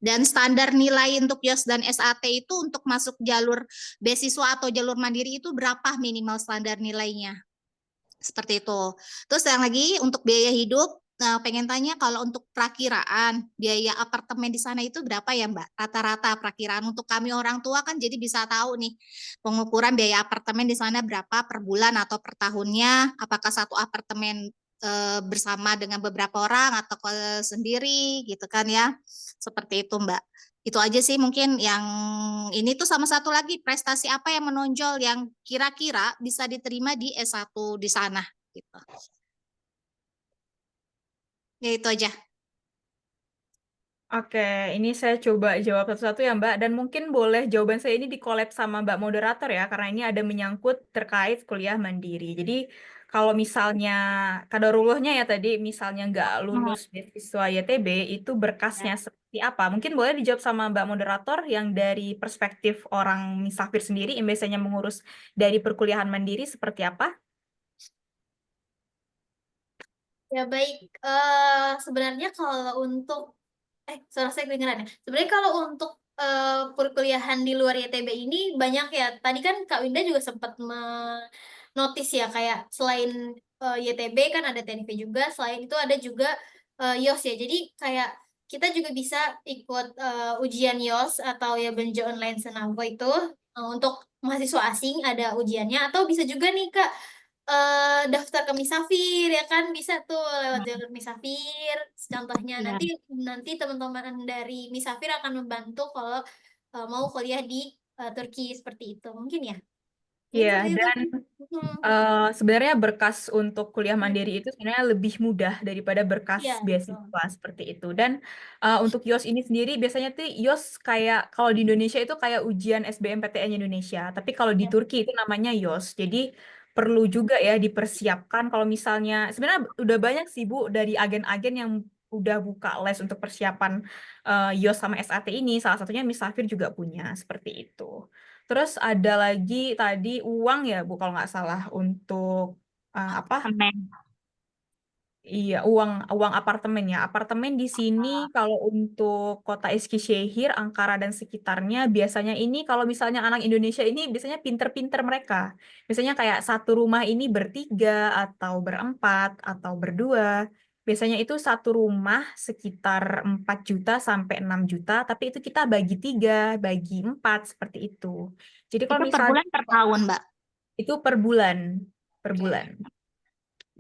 Dan standar nilai untuk IELTS dan SAT itu untuk masuk jalur beasiswa atau jalur mandiri itu berapa minimal standar nilainya? Seperti itu. Terus yang lagi untuk biaya hidup, pengen tanya kalau untuk perakiraan biaya apartemen di sana itu berapa ya Mbak? Rata-rata perakiraan untuk kami orang tua kan jadi bisa tahu nih pengukuran biaya apartemen di sana berapa per bulan atau per tahunnya, apakah satu apartemen bersama dengan beberapa orang atau sendiri gitu kan ya. Seperti itu Mbak. Itu aja sih mungkin yang ini tuh, sama satu lagi prestasi apa yang menonjol yang kira-kira bisa diterima di S1 di sana gitu. Ya itu aja. Oke, ini saya coba jawab satu-satu ya Mbak, dan mungkin boleh jawaban saya ini di-collab sama Mbak moderator ya, karena ini ada menyangkut terkait kuliah mandiri. Jadi kalau misalnya kadarullahnya ya tadi misalnya nggak lulus beasiswa YTB itu berkasnya seperti apa? Mungkin boleh dijawab sama Mbak Moderator yang dari perspektif orang misafir sendiri yang biasanya mengurus dari perkuliahan mandiri seperti apa? Ya baik, sebenarnya kalau untuk suara saya kedengeran ya. Sebenarnya kalau untuk perkuliahan di luar YTB ini banyak ya. Tadi kan Kak Winda juga sempat notice ya kayak selain YTB kan ada TNV juga, selain itu ada juga YOS ya. Jadi kayak kita juga bisa ikut ujian YOS atau ya Benjo Online Senavo itu untuk mahasiswa asing ada ujiannya atau bisa juga nih Kak daftar ke Misafir ya kan bisa tuh lewat jalur Misafir contohnya Iya. nanti teman-teman dari Misafir akan membantu kalau mau kuliah di Turki seperti itu mungkin ya. Mungkin Iya, seperti itu. dan sebenarnya berkas untuk kuliah mandiri itu sebenarnya lebih mudah daripada berkas Iya, betul. beasiswa seperti itu. Dan untuk YOS ini sendiri biasanya tuh YOS kayak kalau di Indonesia itu kayak ujian SBMPTN Indonesia, tapi kalau di Ya. Turki itu namanya YOS. Jadi perlu juga ya dipersiapkan kalau misalnya sebenarnya udah banyak sih Bu dari agen-agen yang udah buka les untuk persiapan YOS sama SAT ini. Salah satunya Misafir juga punya seperti itu. Terus ada lagi tadi uang ya Bu kalau nggak salah untuk apa? Iya, uang apartemen ya. Apartemen di sini kalau untuk kota Eskişehir, Ankara dan sekitarnya biasanya ini kalau misalnya anak Indonesia ini biasanya pinter-pinter mereka. Biasanya kayak satu rumah ini bertiga atau berempat atau berdua. Biasanya itu satu rumah sekitar 4 juta sampai 6 juta, tapi itu kita bagi 3, bagi 4 seperti itu. Jadi kalau Itu per misalnya bulan per tahun, Mbak? itu per bulan, per bulan.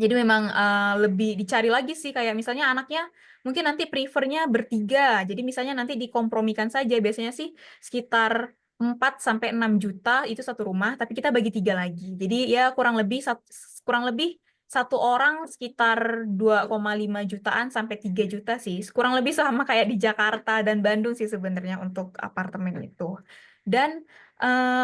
Jadi memang lebih dicari lagi sih kayak misalnya anaknya mungkin nanti prefernya bertiga. Jadi misalnya nanti dikompromikan saja. Biasanya sih sekitar 4 sampai 6 juta itu satu rumah, tapi kita bagi 3 lagi. Jadi ya kurang lebih satu orang sekitar 2,5 jutaan sampai 3 juta sih. Kurang lebih sama kayak di Jakarta dan Bandung sih sebenarnya untuk apartemen itu. Dan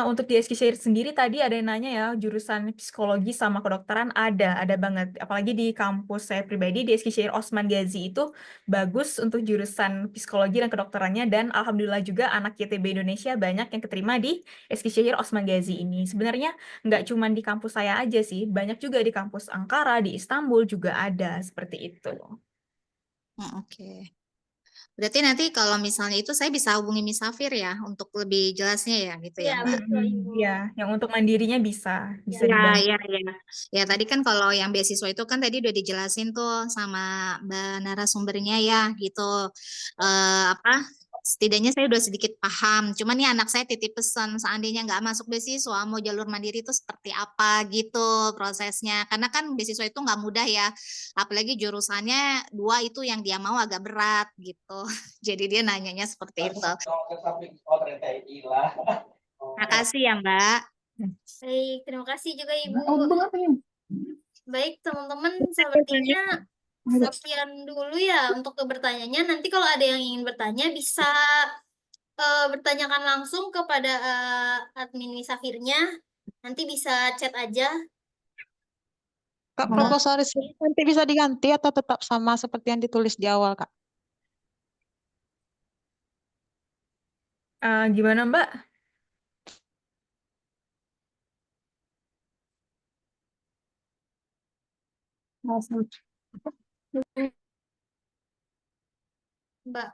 untuk di Eskişehir sendiri tadi ada yang nanya ya jurusan psikologi sama kedokteran ada banget. Apalagi di kampus saya pribadi di Eskişehir Osman Gazi itu bagus untuk jurusan psikologi dan kedokterannya dan alhamdulillah juga anak YTB Indonesia banyak yang keterima di Eskişehir Osman Gazi ini. Sebenarnya nggak cuma di kampus saya aja sih, banyak juga di kampus Ankara, di Istanbul juga ada seperti itu. Oke. Berarti nanti kalau misalnya itu saya bisa hubungi Misafir ya untuk lebih jelasnya ya gitu ya, Iya, Mbak. betul Ibu. Iya, yang untuk mandirinya bisa Ya, dibantu. ya. Ya, tadi kan kalau yang beasiswa itu kan tadi udah dijelasin tuh sama Mbak narasumbernya ya gitu. Apa? Setidaknya saya udah sedikit paham. Cuman nih anak saya titip pesan seandainya nggak masuk beasiswa mau jalur mandiri itu seperti apa gitu prosesnya. Karena kan beasiswa itu nggak mudah ya. Apalagi jurusannya 2 itu yang dia mau agak berat gitu. Jadi dia nanyanya seperti itu. Makasih ya Mbak. Baik, terima kasih juga Ibu. Baik, teman-teman, sepertinya sekian dulu ya untuk bertanyanya. Nanti kalau ada yang ingin bertanya bisa bertanyakan langsung kepada admin Misafirnya. Nanti bisa chat aja. Kak, proposal riset nanti bisa diganti atau tetap sama seperti yang ditulis di awal, Kak? Gimana Mbak? Mbak.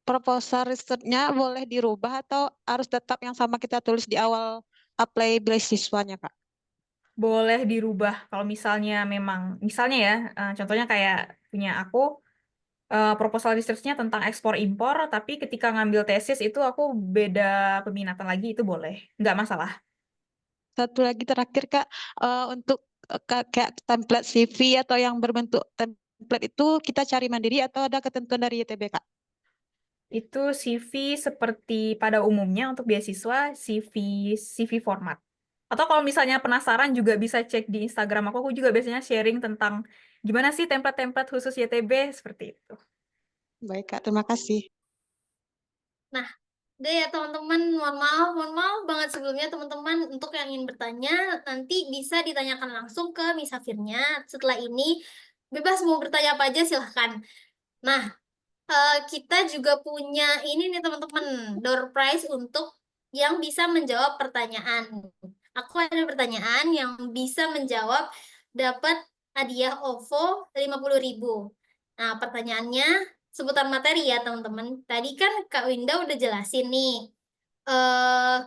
Proposal risetnya boleh dirubah atau harus tetap yang sama kita tulis di awal apply beasiswanya, Kak? Boleh dirubah kalau misalnya memang misalnya ya contohnya kayak punya aku proposal research-nya tentang ekspor impor tapi ketika ngambil tesis itu aku beda peminatan lagi itu boleh nggak masalah. Satu lagi terakhir, Kak, untuk kayak template CV atau yang berbentuk template itu kita cari mandiri atau ada ketentuan dari YTB, Kak? Itu CV seperti pada umumnya untuk beasiswa CV format. Atau kalau misalnya penasaran juga bisa cek di Instagram aku juga biasanya sharing tentang gimana sih template-template khusus YTB seperti itu. Baik, Kak, terima kasih. Nah, Udah ya teman-teman, mohon maaf banget sebelumnya teman-teman. Untuk yang ingin bertanya, nanti bisa ditanyakan langsung ke Miss Safirnya. Setelah ini, bebas mau bertanya apa aja silahkan. Nah, kita juga punya ini nih teman-teman, door prize untuk yang bisa menjawab pertanyaan. Aku ada pertanyaan yang bisa menjawab dapat hadiah OVO 50.000. Nah, pertanyaannya seputar materi ya teman-teman. Tadi kan Kak Winda udah jelasin nih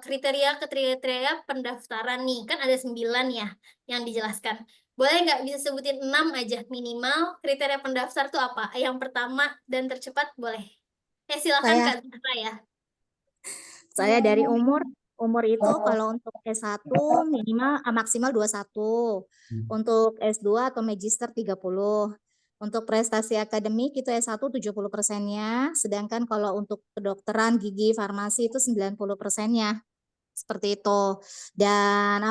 kriteria pendaftaran nih. Kan ada 9 ya yang dijelaskan. Boleh nggak bisa sebutin 6 aja minimal kriteria pendaftar tuh apa? Yang pertama dan tercepat boleh. Silakan Saya Kak Zahra ya. Saya dari umur itu kalau untuk S1 minimal maksimal 21. Untuk S2 atau magister 30. Untuk prestasi akademik itu S1 70%-nya, sedangkan kalau untuk kedokteran, gigi, farmasi itu 90%-nya. Seperti itu. Dan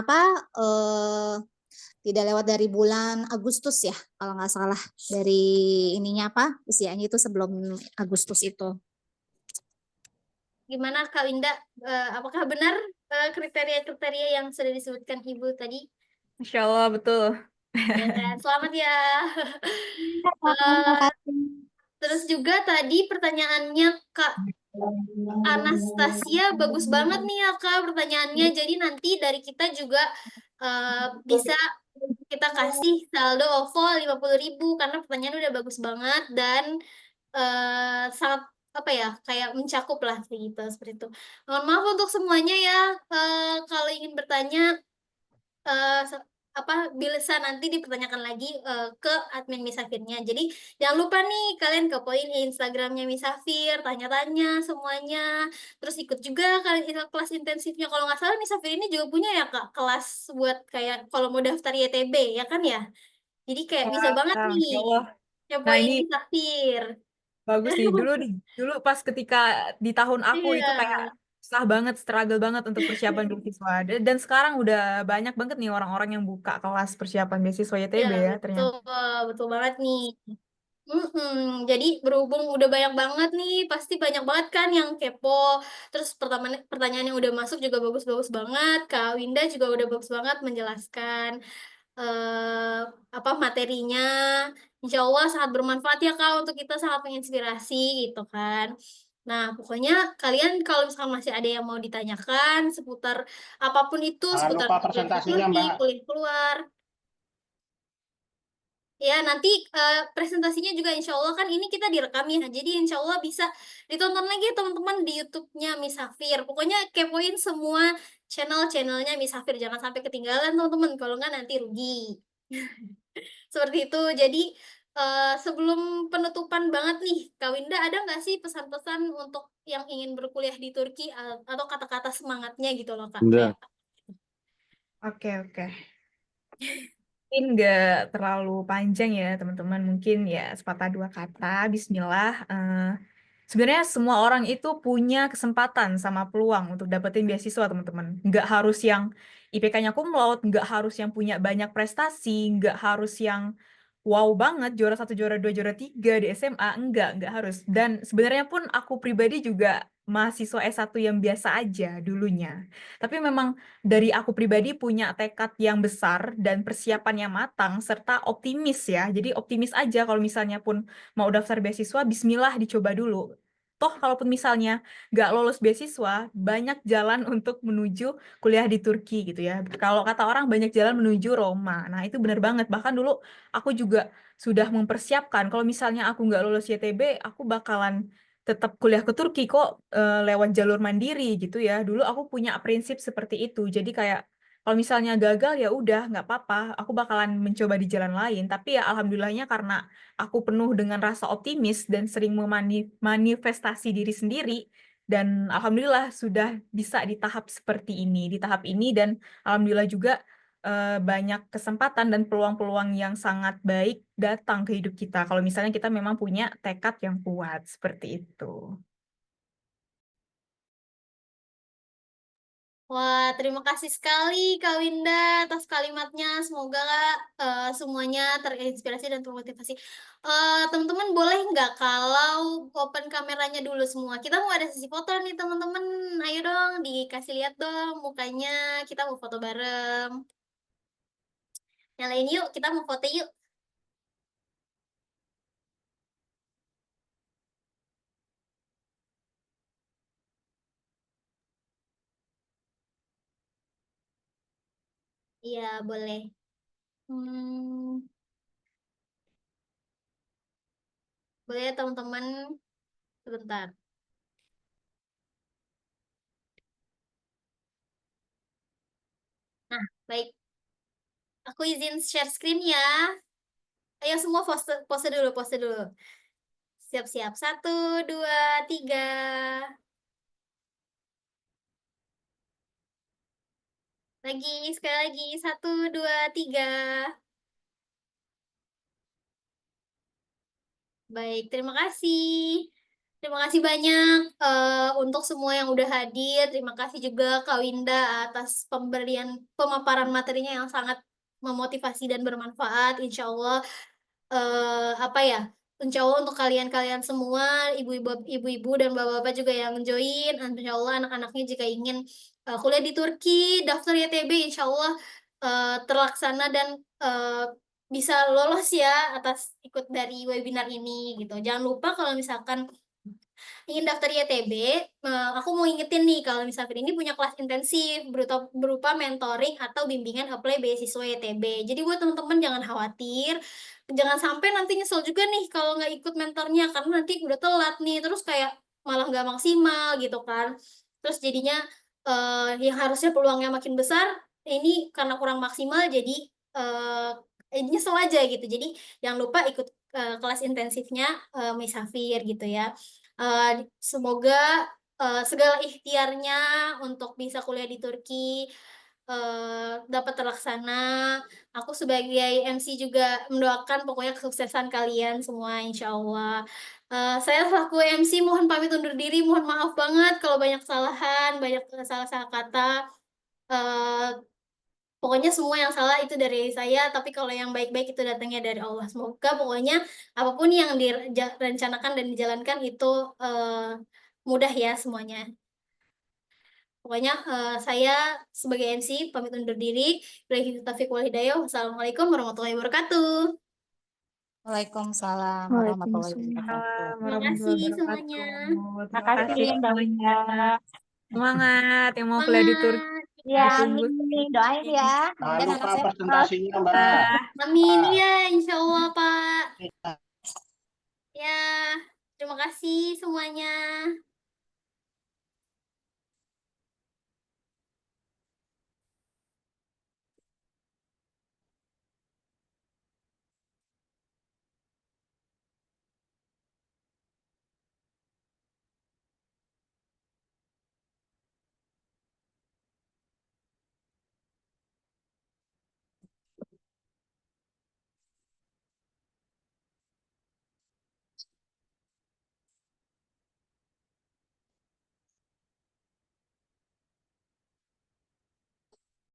tidak lewat dari bulan Agustus ya, kalau nggak salah. Dari ininya usianya itu sebelum Agustus itu. Gimana Kak Winda? Apakah benar kriteria-kriteria yang sudah disebutkan Ibu tadi? Insya Allah betul. Ya kan? Selamat ya. Terima kasih. Terus juga tadi pertanyaannya Kak Anastasia bagus banget nih ya Kak pertanyaannya. Jadi nanti dari kita juga bisa kita kasih saldo OVO 50.000 karena pertanyaannya udah bagus banget dan sangat kayak mencakup lah kayak gitu seperti itu. Mohon maaf untuk semuanya ya. Kalau ingin bertanya bisa nanti dipertanyakan lagi ke admin Miss Safirnya. Jadi jangan lupa nih kalian kepoin Instagramnya Miss Safir, tanya-tanya semuanya. Terus ikut juga kalian ikut kelas intensifnya. Kalau nggak salah Miss Safir ini juga punya ya Kak kelas buat kayak kalau mau daftar YTB ya kan ya. Jadi kayak bisa banget Masya nih Allah. Nah kepoin ini Miss Safir. bagus nih. Dulu pas ketika di tahun aku itu kayak Iya. susah banget, struggle banget untuk persiapan beasiswa. Dan sekarang udah banyak banget nih orang-orang yang buka kelas persiapan beasiswa Ya, YTB ya betul, ternyata. betul banget nih. Jadi berhubung udah banyak banget nih, pasti banyak banget kan yang kepo. Terus pertanyaan yang udah masuk juga bagus-bagus banget. Kak Winda juga udah bagus banget menjelaskan materinya. Insya Allah sangat bermanfaat ya Kak untuk kita, sangat menginspirasi gitu kan. Nah, pokoknya kalian kalau misalkan masih ada yang mau ditanyakan seputar apapun itu, Jangan seputar lupa kuliah di presentasinya, Turki, Mbak. kuliah keluar. Ya, nanti presentasinya juga insya Allah kan ini kita direkam ya. Jadi insya Allah bisa ditonton lagi ya teman-teman di YouTube-nya Miss Safir. Pokoknya kepoin semua channel-channelnya Miss Safir. Jangan sampai ketinggalan teman-teman. Kalau nggak nanti rugi. Seperti itu. Jadi sebelum penutupan banget nih, Kak Winda ada nggak sih pesan-pesan untuk yang ingin berkuliah di Turki atau kata-kata semangatnya gitu loh Kak? Kayak Oke. Mungkin nggak terlalu panjang ya teman-teman. Mungkin ya sepatah dua kata. Bismillah. Sebenarnya semua orang itu punya kesempatan sama peluang untuk dapetin beasiswa teman-teman. Nggak harus yang IPK-nya cum laude, nggak harus yang punya banyak prestasi, nggak harus yang wow banget, juara 1, juara 2, juara 3 di SMA. Nggak harus. Dan sebenarnya pun aku pribadi juga mahasiswa S1 yang biasa aja dulunya. Tapi memang dari aku pribadi punya tekad yang besar dan persiapan yang matang, serta optimis ya. Jadi optimis aja kalau misalnya pun mau daftar beasiswa, bismillah dicoba dulu. Toh kalaupun misalnya nggak lolos beasiswa, banyak jalan untuk menuju kuliah di Turki gitu ya. Kalau kata orang banyak jalan menuju Roma. Nah itu benar banget. Bahkan dulu aku juga sudah mempersiapkan. Kalau misalnya aku nggak lolos YTB, aku bakalan tetap kuliah ke Turki kok lewat jalur mandiri gitu ya. Dulu aku punya prinsip seperti itu. Jadi kayak kalau misalnya gagal ya udah nggak apa-apa, aku bakalan mencoba di jalan lain. Tapi ya alhamdulillahnya karena aku penuh dengan rasa optimis dan sering memanifestasi diri sendiri dan alhamdulillah sudah bisa di tahap seperti ini, di tahap ini dan alhamdulillah juga banyak kesempatan dan peluang-peluang yang sangat baik datang ke hidup kita kalau misalnya kita memang punya tekad yang kuat seperti itu. Wah, terima kasih sekali Kak Winda atas kalimatnya. Semoga semuanya terinspirasi dan termotivasi. Teman-teman boleh nggak kalau open kameranya dulu semua? Kita mau ada sesi foto nih teman-teman. Ayo dong, dikasih lihat dong mukanya. Kita mau foto bareng. Nyalain yuk, kita mau foto yuk. Iya, boleh. Boleh ya teman-teman. Sebentar. Nah, baik. Aku izin share screen ya. Ayo semua pose dulu, pose dulu. Siap-siap. 1, 2, 3. Lagi, sekali lagi. 1, 2, 3. Baik, terima kasih. Terima kasih banyak untuk semua yang udah hadir. Terima kasih juga Kak Winda atas pemaparan materinya yang sangat memotivasi dan bermanfaat. Insya Allah apa ya? Insya Allah untuk kalian-kalian semua, ibu-ibu dan bapak-bapak juga yang join, insya Allah anak-anaknya jika ingin kuliah di Turki, daftar YTB, insya Allah terlaksana dan bisa lolos ya atas ikut dari webinar ini gitu. Jangan lupa kalau misalkan ingin daftar YTB, aku mau ingetin nih kalau misalkan ini punya kelas intensif berupa mentoring atau bimbingan apply beasiswa YTB. Jadi buat teman-teman jangan khawatir, jangan sampai nanti nyesel juga nih kalau nggak ikut mentornya karena nanti udah telat nih, terus kayak malah nggak maksimal gitu kan. Terus jadinya yang harusnya peluangnya makin besar, ini karena kurang maksimal jadi nyesel aja gitu. Jadi jangan lupa ikut kelas intensifnya Misafir gitu ya. Semoga segala ikhtiarnya untuk bisa kuliah di Turki dapat terlaksana. Aku sebagai MC juga mendoakan pokoknya kesuksesan kalian semua, insya Allah. Saya selaku MC mohon pamit undur diri, mohon maaf banget kalau banyak kesalahan, banyak salah-salah kata. Pokoknya semua yang salah itu dari saya, tapi kalau yang baik-baik itu datangnya dari Allah. Semoga pokoknya apapun yang direncanakan dan dijalankan itu mudah ya semuanya. Pokoknya saya sebagai MC pamit undur diri. Billahi taufiq wal hidayah. Wassalamualaikum warahmatullahi wabarakatuh. Waalaikumsalam warahmatullahi wabarakatuh. Waalaikumsalam Terima kasih semuanya. Terima kasih semuanya. Semangat yang mau kuliah di Turki. Ya, Ditunggu. amin. Doain ya. Jangan Dan lupa anak saya presentasinya, Mbak. Amin ya, insya Allah Pak. Ya, terima kasih semuanya.